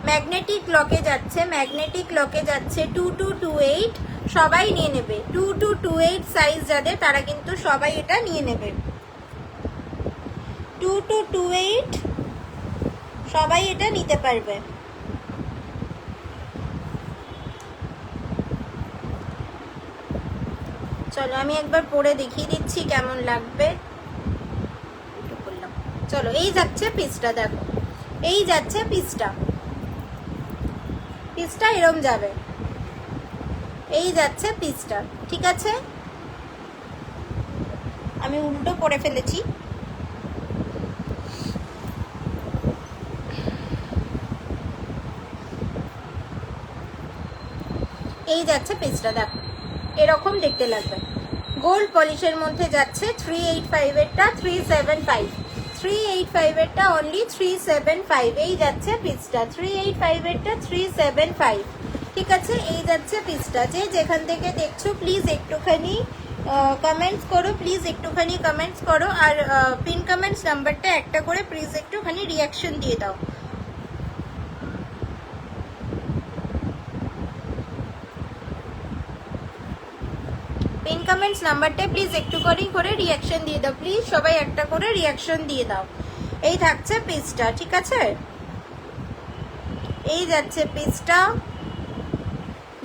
ম্যাগনেটিক লকে যাচ্ছে, ম্যাগনেটিক লকে যাচ্ছে 2228, সবাই নিয়ে নেবে। 2228 সাইজ যাদের তারা কিন্তু সবাই এটা নিয়ে নেবে। 2228 সবাই এটা নিতে পারবে। চলো আমি একবার পরে দেখিয়ে দিচ্ছি কেমন লাগবে। চলো এই যাচ্ছে পিসটা, দেখো এই যাচ্ছে পিসটা, পিসটা এরম যাবে, এই যাচ্ছে পিসটা, ঠিক আছে। আমি উল্টো পরে ফেলেছি। এই যাচ্ছে পিসটা, দেখো এরকম দেখতে লাগবে। গোল্ড পলিশের মধ্যে যাচ্ছে 385 এরটা 375, 385 এরটা অনলি 375, এই যাচ্ছে পিসটা। 385 এরটা 375, ঠিক আছে। এই যাচ্ছে পিসটা। যে যেখান থেকে দেখছো প্লিজ একটুখানি কমেন্টস করো, প্লিজ একটুখানি কমেন্টস করো। আর পিন কমেন্টস নাম্বারটা একটা করে প্লিজ একটুখানি রিয়াকশন দিয়ে দাও। পিন কমেন্টস নাম্বারটা প্লিজ একটুখানি করে রিয়াকশন দিয়ে দাও, প্লিজ সবাই একটা করে রিয়াকশন দিয়ে দাও। এই থাকছে পিসটা, ঠিক আছে। এই যাচ্ছে পিসটা।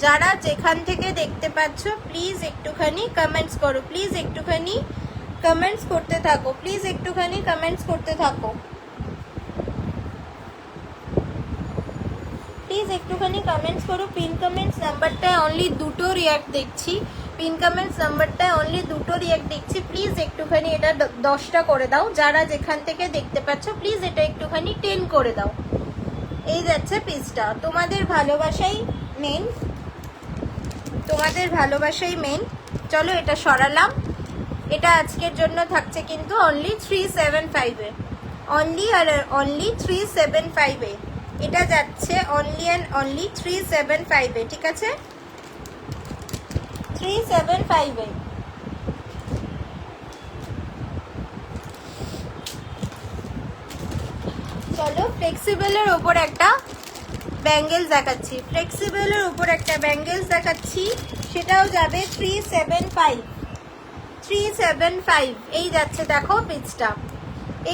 যারা যেখান থেকে দেখতে পাচ্ছ প্লিজ একটুখানি কমেন্টস করো, প্লিজ একটুখানি কমেন্টস করতে থাকো, প্লিজ একটুখানি কমেন্টস করতে থাকো, প্লিজ একটুখানি কমেন্টস করো। পিন কমেন্টস নাম্বারটায় অনলি দুটো রিয়াক্ট দেখছি, পিন কমেন্টস নাম্বারটায় অনলি দুটো রিয়াক্ট দেখছি, প্লিজ একটুখানি এটা 10টা করে দাও। যারা যেখান থেকে দেখতে পাচ্ছ প্লিজ এটা একটুখানি 10 করে দাও। এই যাচ্ছে পিসটা। তোমাদের ভালোবাসাই মেন, তোমাদের ভালোবাসাই মেন। চলো এটা সরালাম। এটা আজকের জন্য থাকছে কিন্তু অনলি 375 এ, অনলি আর অনলি 375 এ এটা যাচ্ছে, অনলি অ্যান্ড অনলি 375 এ, ঠিক আছে। 375 এ। চলো ফ্লেক্সিবলের ওপর একটা ব্যাঙ্গেলস দেখাচ্ছি, ফ্লেক্সিবলের উপর একটা ব্যাঙ্গেলস দেখাচ্ছি, সেটাও যাবে 375, 375। এই যাচ্ছে দেখো পিসটা,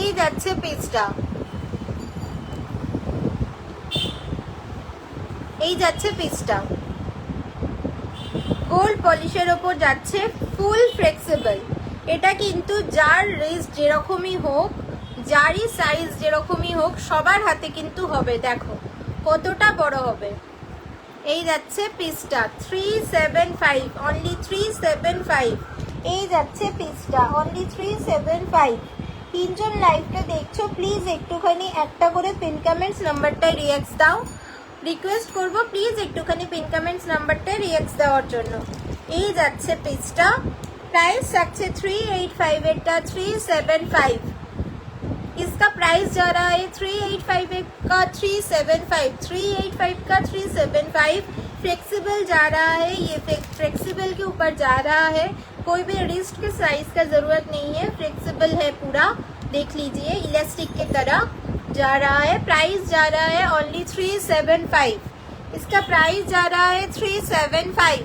এই যাচ্ছে পিসটা, এই যাচ্ছে পিসটা। গোল্ড পলিশের ওপর যাচ্ছে, ফুল ফ্লেক্সিবল। এটা কিন্তু যার রিস্ট যেরকমই হোক, যারই সাইজ যেরকমই হোক, সবার হাতে কিন্তু হবে। দেখো কতটা বড় হবে। এই যাচ্ছে পিসটা 375, অনলি 375। এই যাচ্ছে পিসটা অনলি 375। তিনজন লাইভটা দেখছো প্লিজ একটুখানি একটা করে পিন কমেন্টস নাম্বারটায় রিয়াক্ট দাও, রিকোয়েস্ট করবো প্লিজ একটুখানি পিন কমেंट्स নাম্বারটা রিঅ্যাক্ট দেওয়ার জন্য। এই যাচ্ছে পিসটা, प्राइस থাকছে 385 এরটা 375, इसका प्राइस जा रहा है 385 का 375, 385 का 375। फ्लेक्सिबल जा रहा है, ये फ्लेक्सिबल के ऊपर जा रहा है, कोई भी रिस्ट के साइज का जरूरत नहीं है, फ्लेक्सिबल है पूरा, देख लीजिए इलास्टिक की तरह जा रहा है। प्राइस जा रहा है ओनली 375, इसका प्राइस जा रहा है 375।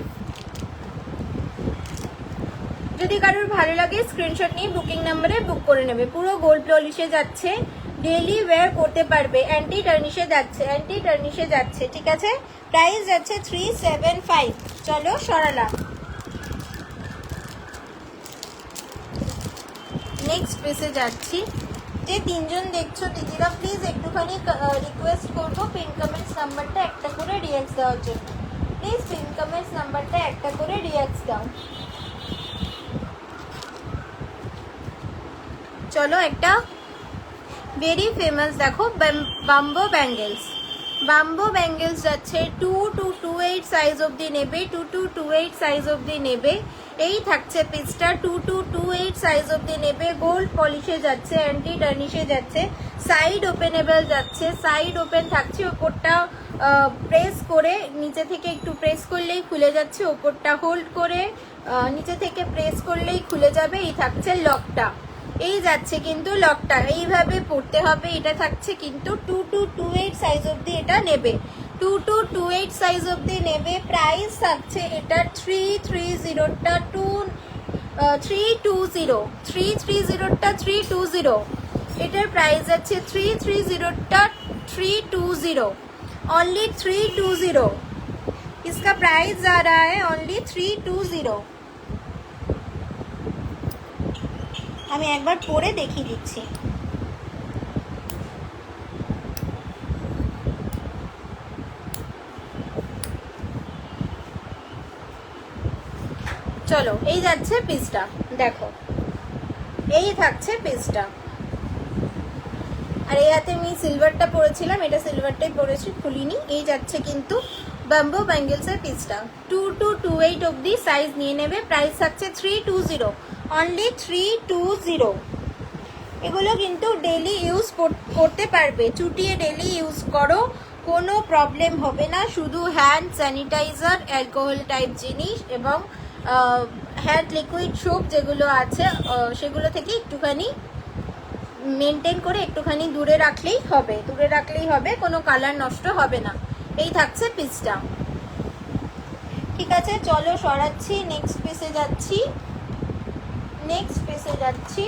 যদি কারোর ভালো লাগে স্ক্রিনশট নিয়ে বুকিং নম্বরে বুক করে নেবে। পুরো গোল্ড পলিশে যাচ্ছে, ডেইলি ওয়্যার করতে পারবে, অ্যান্টি টার্নিশে যাচ্ছে, অ্যান্টি টার্নিশে যাচ্ছে, ঠিক আছে। প্রাইস যাচ্ছে 375। চলো সরালাম। নেক্সট পেজে যাচ্ছি। যে তিনজন দেখছো দিদিরা প্লিজ একটুখানি রিকোয়েস্ট করবো পিন কমেন্টস নাম্বারটা একটা করে রিঅ্যাক্ট দেওয়ার জন্য, প্লিজ পিন কমেন্টস নাম্বারটা একটা করে রিঅ্যাক্ট দাও। চলো একটা ভেরি ফেমাস। দেখো বাম্বো ব্যাঙ্গেলস, বাম্বো ব্যাঙ্গেলস যাচ্ছে 2228 সাইজ অবধি নেবে, 2228 সাইজ অবধি নেবে। এই থাকছে পিসটা 2228 সাইজ অবধি নেবে। গোল্ড পলিশে যাচ্ছে, অ্যান্টি টার্নিশে যাচ্ছে, সাইড ওপেনেবল যাচ্ছে, সাইড ওপেন থাকছে। ওপরটা প্রেস করে নিচে থেকে একটু প্রেস করলেই খুলে যাচ্ছে, ওপরটা হোল্ড করে নিচে থেকে প্রেস করলেই খুলে যাবে। এই থাকছে লকটা, এই যাচ্ছে কিন্তু লকটা, এইভাবে পড়তে হবে। এটা থাকছে কিন্তু 2228 সাইজ অবধি এটা নেবে, 2228 সাইজ অবধি নেবে। প্রাইস থাকছে এটা 330টা 320, 330টা 320, এটার প্রাইস আছে 330টা 320, ओनली 320। इसका प्राइस आ रहा है ओनली 320। আমি একবার পরে দেখিয়ে দিচ্ছি। চলো, এই যাচ্ছে পিসটা, দেখো এই থাকছে পিসটা। আর এই হাতে আমি সিলভারটা পরেছিলাম, এটা সিলভারটাই পরেছি, খুলিনি। এই যাচ্ছে কিন্তু বাম্বো ব্যাঙ্গেলসের পিসটা 2228 অবধি সাইজ নিয়ে নেবে। প্রাইস থাকছে 320, অনলি 320। এগুলো কিন্তু ডেলি ইউজ করতে পারবে, চুটিয়ে ডেলি ইউজ করো, কোনো প্রবলেম হবে না। শুধু হ্যান্ড স্যানিটাইজার, অ্যালকোহল টাইপ জিনিস এবং হ্যান্ড লিকুইড সোপ যেগুলো আছে সেগুলো থেকে একটুখানি মেনটেন করে একটুখানি দূরে রাখলেই হবে, দূরে রাখলেই হবে, কোনো কালার নষ্ট হবে না। এই থাকছে পিসটা। ঠিক আছে, চলো সরাচ্ছি, নেক্সট পিসে যাচ্ছি, নেক্সট পিসে যাচ্ছি।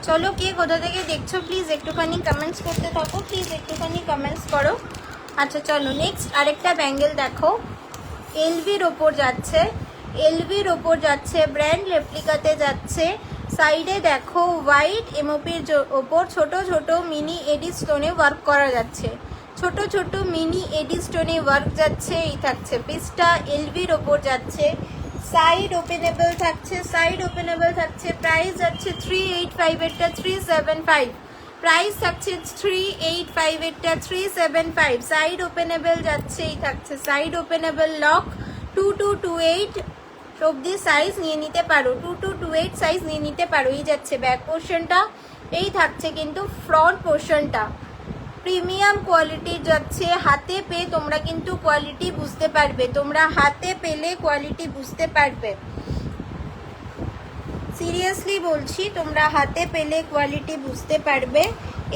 চলো, কে কোথা থেকে দেখছো প্লিজ একটুখানি কমেন্টস করতে থাকো, প্লিজ একটুখানি কমেন্টস করো। আচ্ছা চলো, নেক্সট আরেকটা ব্যাঙ্গেল দেখো, এলভির ওপর যাচ্ছে, এলভির ওপর যাচ্ছে, ব্র্যান্ড রেপ্লিকাতে যাচ্ছে। সাইডে দেখো হোয়াইট এমওপির ওপর ছোট ছোট মিনি এডি স্টোনে ওয়ার্ক করা যাচ্ছে, ছোট ছোট মিনি এডি স্টোনে ওয়ার্ক যাচ্ছে। এই থাকছে পিসটা, এলভির ওপর যাচ্ছে, সাইড ওপেনেবল থাকছে, সাইড ওপেনেবল থাকছে। প্রাইস যাচ্ছে 385 এরটা 375, প্রাইস থাকছে 385 এরটা 375। সাইড ওপেনেবল যাচ্ছে, এই থাকছে সাইড ওপেনেবল লক। 2228 অবধি সাইজ নিয়ে নিতে পারো, 2228 সাইজ নিয়ে নিতে পারো। এই যাচ্ছে ব্যাক পোর্শনটা, এই থাকছে কিন্তু ফ্রন্ট পোর্শনটা। প্রিমিয়াম কোয়ালিটির যাচ্ছে, হাতে পেয়ে তোমরা কিন্তু কোয়ালিটি বুঝতে পারবে, তোমরা হাতে পেলে কোয়ালিটি বুঝতে পারবে, সিরিয়াসলি বলছি, তোমরা হাতে পেলে কোয়ালিটি বুঝতে পারবে।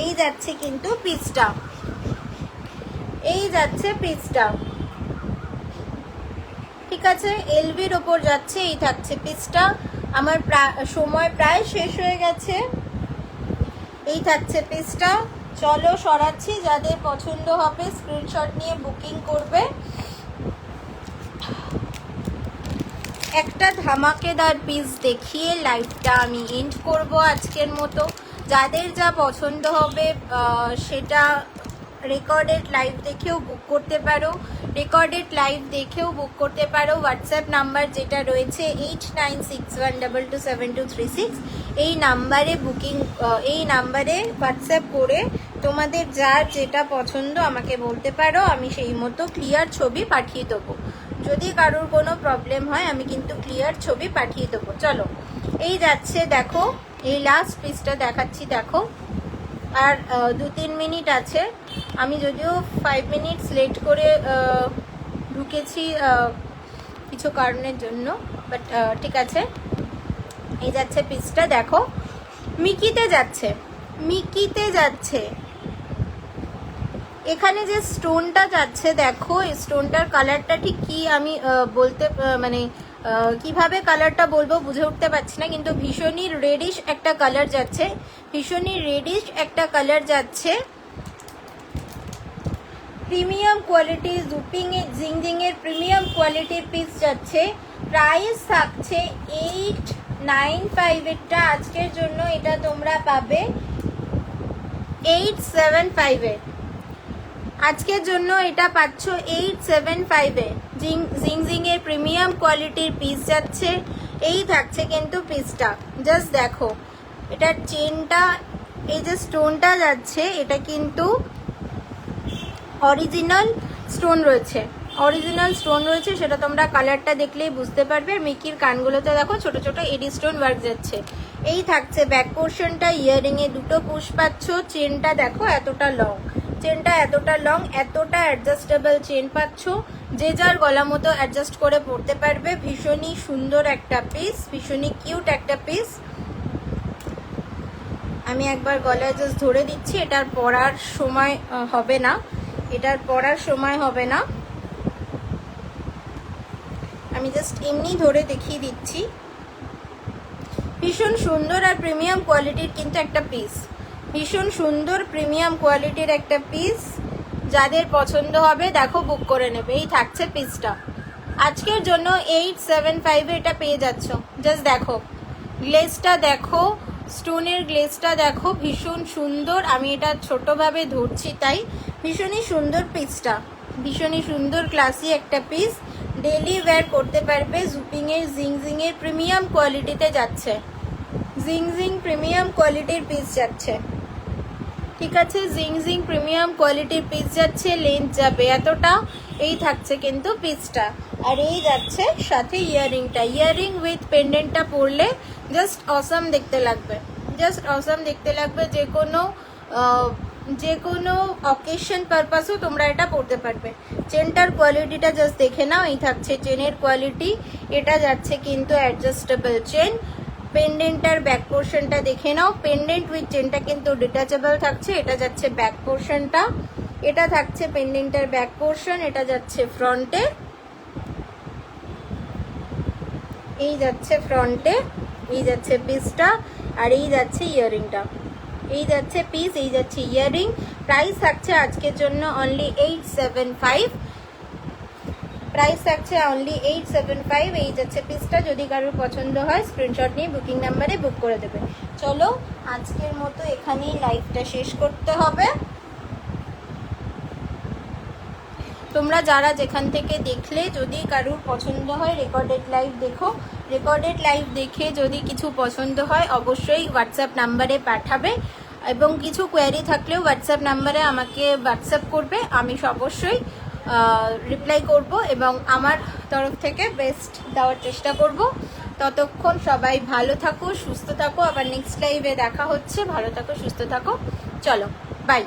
এই যাচ্ছে কিন্তু পিসটা, এই যাচ্ছে পিসটা। ঠিক আছে, এলভির ওপর যাচ্ছে, এই থাকছে পিসটা। আমার সময় প্রায় শেষ হয়ে গেছে। এই থাকছে পিসটা। চলো সরাচ্ছি, যাদের পছন্দ হবে স্ক্রিনশট নিয়ে বুকিং করবে। একটা ধামাকেদার পিস দেখিয়ে লাইভটা আমি এন্ড করব আজকের মতো। যাদের যা পছন্দ হবে সেটা রেকর্ডেড লাইভ দেখেও বুক করতে পারো, রেকর্ডেড লাইভ দেখেও বুক করতে পারো। হোয়াটসঅ্যাপ নাম্বার যেটা রয়েছে 8961227236, এই নাম্বারে বুকিং, এই নাম্বারে হোয়াটসঅ্যাপ করে তোমাদের যার যেটা পছন্দ আমাকে বলতে পারো, আমি সেই মতো ক্লিয়ার ছবি পাঠিয়ে দেবো। যদি কারোর কোনো প্রবলেম হয় আমি কিন্তু ক্লিয়ার ছবি পাঠিয়ে দেবো। চলো, এই যাচ্ছে দেখো, এই লাস্ট পিসটা দেখাচ্ছি দেখো। আর 2-3 মিনিট আছে, আমি যদিও 5 মিনিটস লেট করে ঢুকেছি কিছু কারণের জন্য, বাট ঠিক আছে। এই যাচ্ছে পিসটা দেখো, মিকিতে যাচ্ছে, মিকিতে যাচ্ছে। এখানে যে স্টোনটা যাচ্ছে দেখো, এই স্টোনটার কালারটা ঠিক কি আমি বলতে মানে কিভাবে কালারটা বলবো বুঝে উঠতে পারছি না, কিন্তু ভীষণই রেডিশ একটা কালার যাচ্ছে, ভীষণই রেডিশ একটা কালার যাচ্ছে। প্রিমিয়াম কোয়ালিটি জুপিং এর জিংজিং এর প্রিমিয়াম কোয়ালিটির পিস যাচ্ছে। প্রাইস থাকছে 895 এরটা আজকের জন্য, এটা তোমরা পাবে 875 এ। আজকের জন্য এটা পাচ্ছ 875 এ। জিংজিং এর প্রিমিয়াম কোয়ালিটির পিস যাচ্ছে। এই থাকছে কিন্তু পিসটা, জাস্ট দেখো এটার চেনটা, এই যে স্টোনটা যাচ্ছে এটা কিন্তু অরিজিনাল স্টোন রয়েছে, অরিজিনাল স্টোন রয়েছে, সেটা তোমরা কালারটা দেখলেই বুঝতে পারবে। আর মিকির কানগুলোতে দেখো ছোট ছোট এডি স্টোন ওয়ার্ক যাচ্ছে। এই থাকছে ব্যাক পোর্শনটা, ইয়ারিং এ দুটো পুশ পাচ্ছ। চেনটা দেখো এতটা লং, চেনটা এতটা লং, এতটা অ্যাডজাস্টেবল চেন পাচ্ছ, যে যার গলা মতো অ্যাডজাস্ট করে পরতে পারবে। ভীষণই সুন্দর একটা পিস, ভীষণই কিউট একটা পিস। আমি একবার গলায় জাস্ট ধরে দিচ্ছি, এটার পরার সময় হবে না, এটার পরার সময় হবে না, আমি জাস্ট এমনি ধরে দেখিয়ে দিচ্ছি। ভীষণ সুন্দর আর প্রিমিয়াম কোয়ালিটির কিন্তু একটা পিস, ভীষণ সুন্দর প্রিমিয়াম কোয়ালিটির একটা পিস। যাদের পছন্দ হবে দেখো বুক করে নেবে। এই থাকছে পিসটা আজকের জন্য 875 এ এটা পেয়ে যাচ্ছ। জাস্ট দেখো গ্লেজটা দেখো, স্টোনের গ্লেজটা দেখো, ভীষণ সুন্দর। আমি এটা ছোটভাবে ধরছি তাই, ভীষণই সুন্দর পিসটা, ভীষণই সুন্দর ক্লাসি একটা পিস। ডেলি ওয়্যার করতে পারবে। জুপিং এর জিংজিং এর প্রিমিয়াম কোয়ালিটিতে যাচ্ছে, জিংজিং প্রিমিয়াম কোয়ালিটির পিস যাচ্ছে, ঠিক আছে। জিংজিং প্রিমিয়াম কোয়ালিটির পিস যাচ্ছে, লেন্থ যাবে এতটা। এই থাকছে কিন্তু পিসটা, আর এই যাচ্ছে সাথে ইয়ারিংটা, ইয়ারিং উইথ পেন্ডেন্টটা পরলে জাস্ট অসাম দেখতে লাগবে, জাস্ট অসাম দেখতে লাগবে। যে কোনো অকেশন পারপাসও তোমরা এটা পরতে পারবে। চেনটার কোয়ালিটিটা জাস্ট দেখে নাও, এই থাকছে চেনের কোয়ালিটি। এটা যাচ্ছে কিন্তু অ্যাডজাস্টেবল চেন। পেন্ডেন্টার ব্যাক পোর্শনটা দেখে নাও, পেন্ডেন্ট উইথ চেনটা কিন্তু ডিটাচেবল থাকছে। এটা যাচ্ছে ব্যাক পোর্শনটা, এটা থাকছে পেন্ডেন্টার ব্যাক পোর্শন, এটা যাচ্ছে ফ্রন্টে, এই যাচ্ছে ফ্রন্টে, এই যাচ্ছে পিসটা, আর এই যাচ্ছে ইয়ারিংটা। এই যাচ্ছে পিস, এই যাচ্ছে ইয়ারিং। প্রাইস থাকছে আজকের জন্য অনলি 875, প্রাইস থাকছে অনলি 875। এই যাচ্ছে পিসটা, যদি কারোর পছন্দ হয় স্ক্রিনশট নিয়ে বুকিং নাম্বারে বুক করে দেবে। চলো আজকের মতো এখানেই লাইভটা শেষ করতে হবে। তোমরা যারা যেখান থেকে দেখলে, যদি কারোর পছন্দ হয় রেকর্ডেড লাইভ দেখো, রেকর্ডেড লাইভ দেখে যদি কিছু পছন্দ হয় অবশ্যই হোয়াটসঅ্যাপ নাম্বারে পাঠাবে, এবং কিছু কোয়ারি থাকলেও হোয়াটসঅ্যাপ নাম্বারে আমাকে হোয়াটসঅ্যাপ করবে, আমি অবশ্যই রিপ্লাই করব এবং আমার তরফ থেকে বেস্ট দেওয়ার চেষ্টা করব। ততক্ষণ সবাই ভালো থাকো, সুস্থ থাকো, আবার নেক্সট লাইভে দেখা হচ্ছে। ভালো থাকো, সুস্থ থাকো, চলো বাই।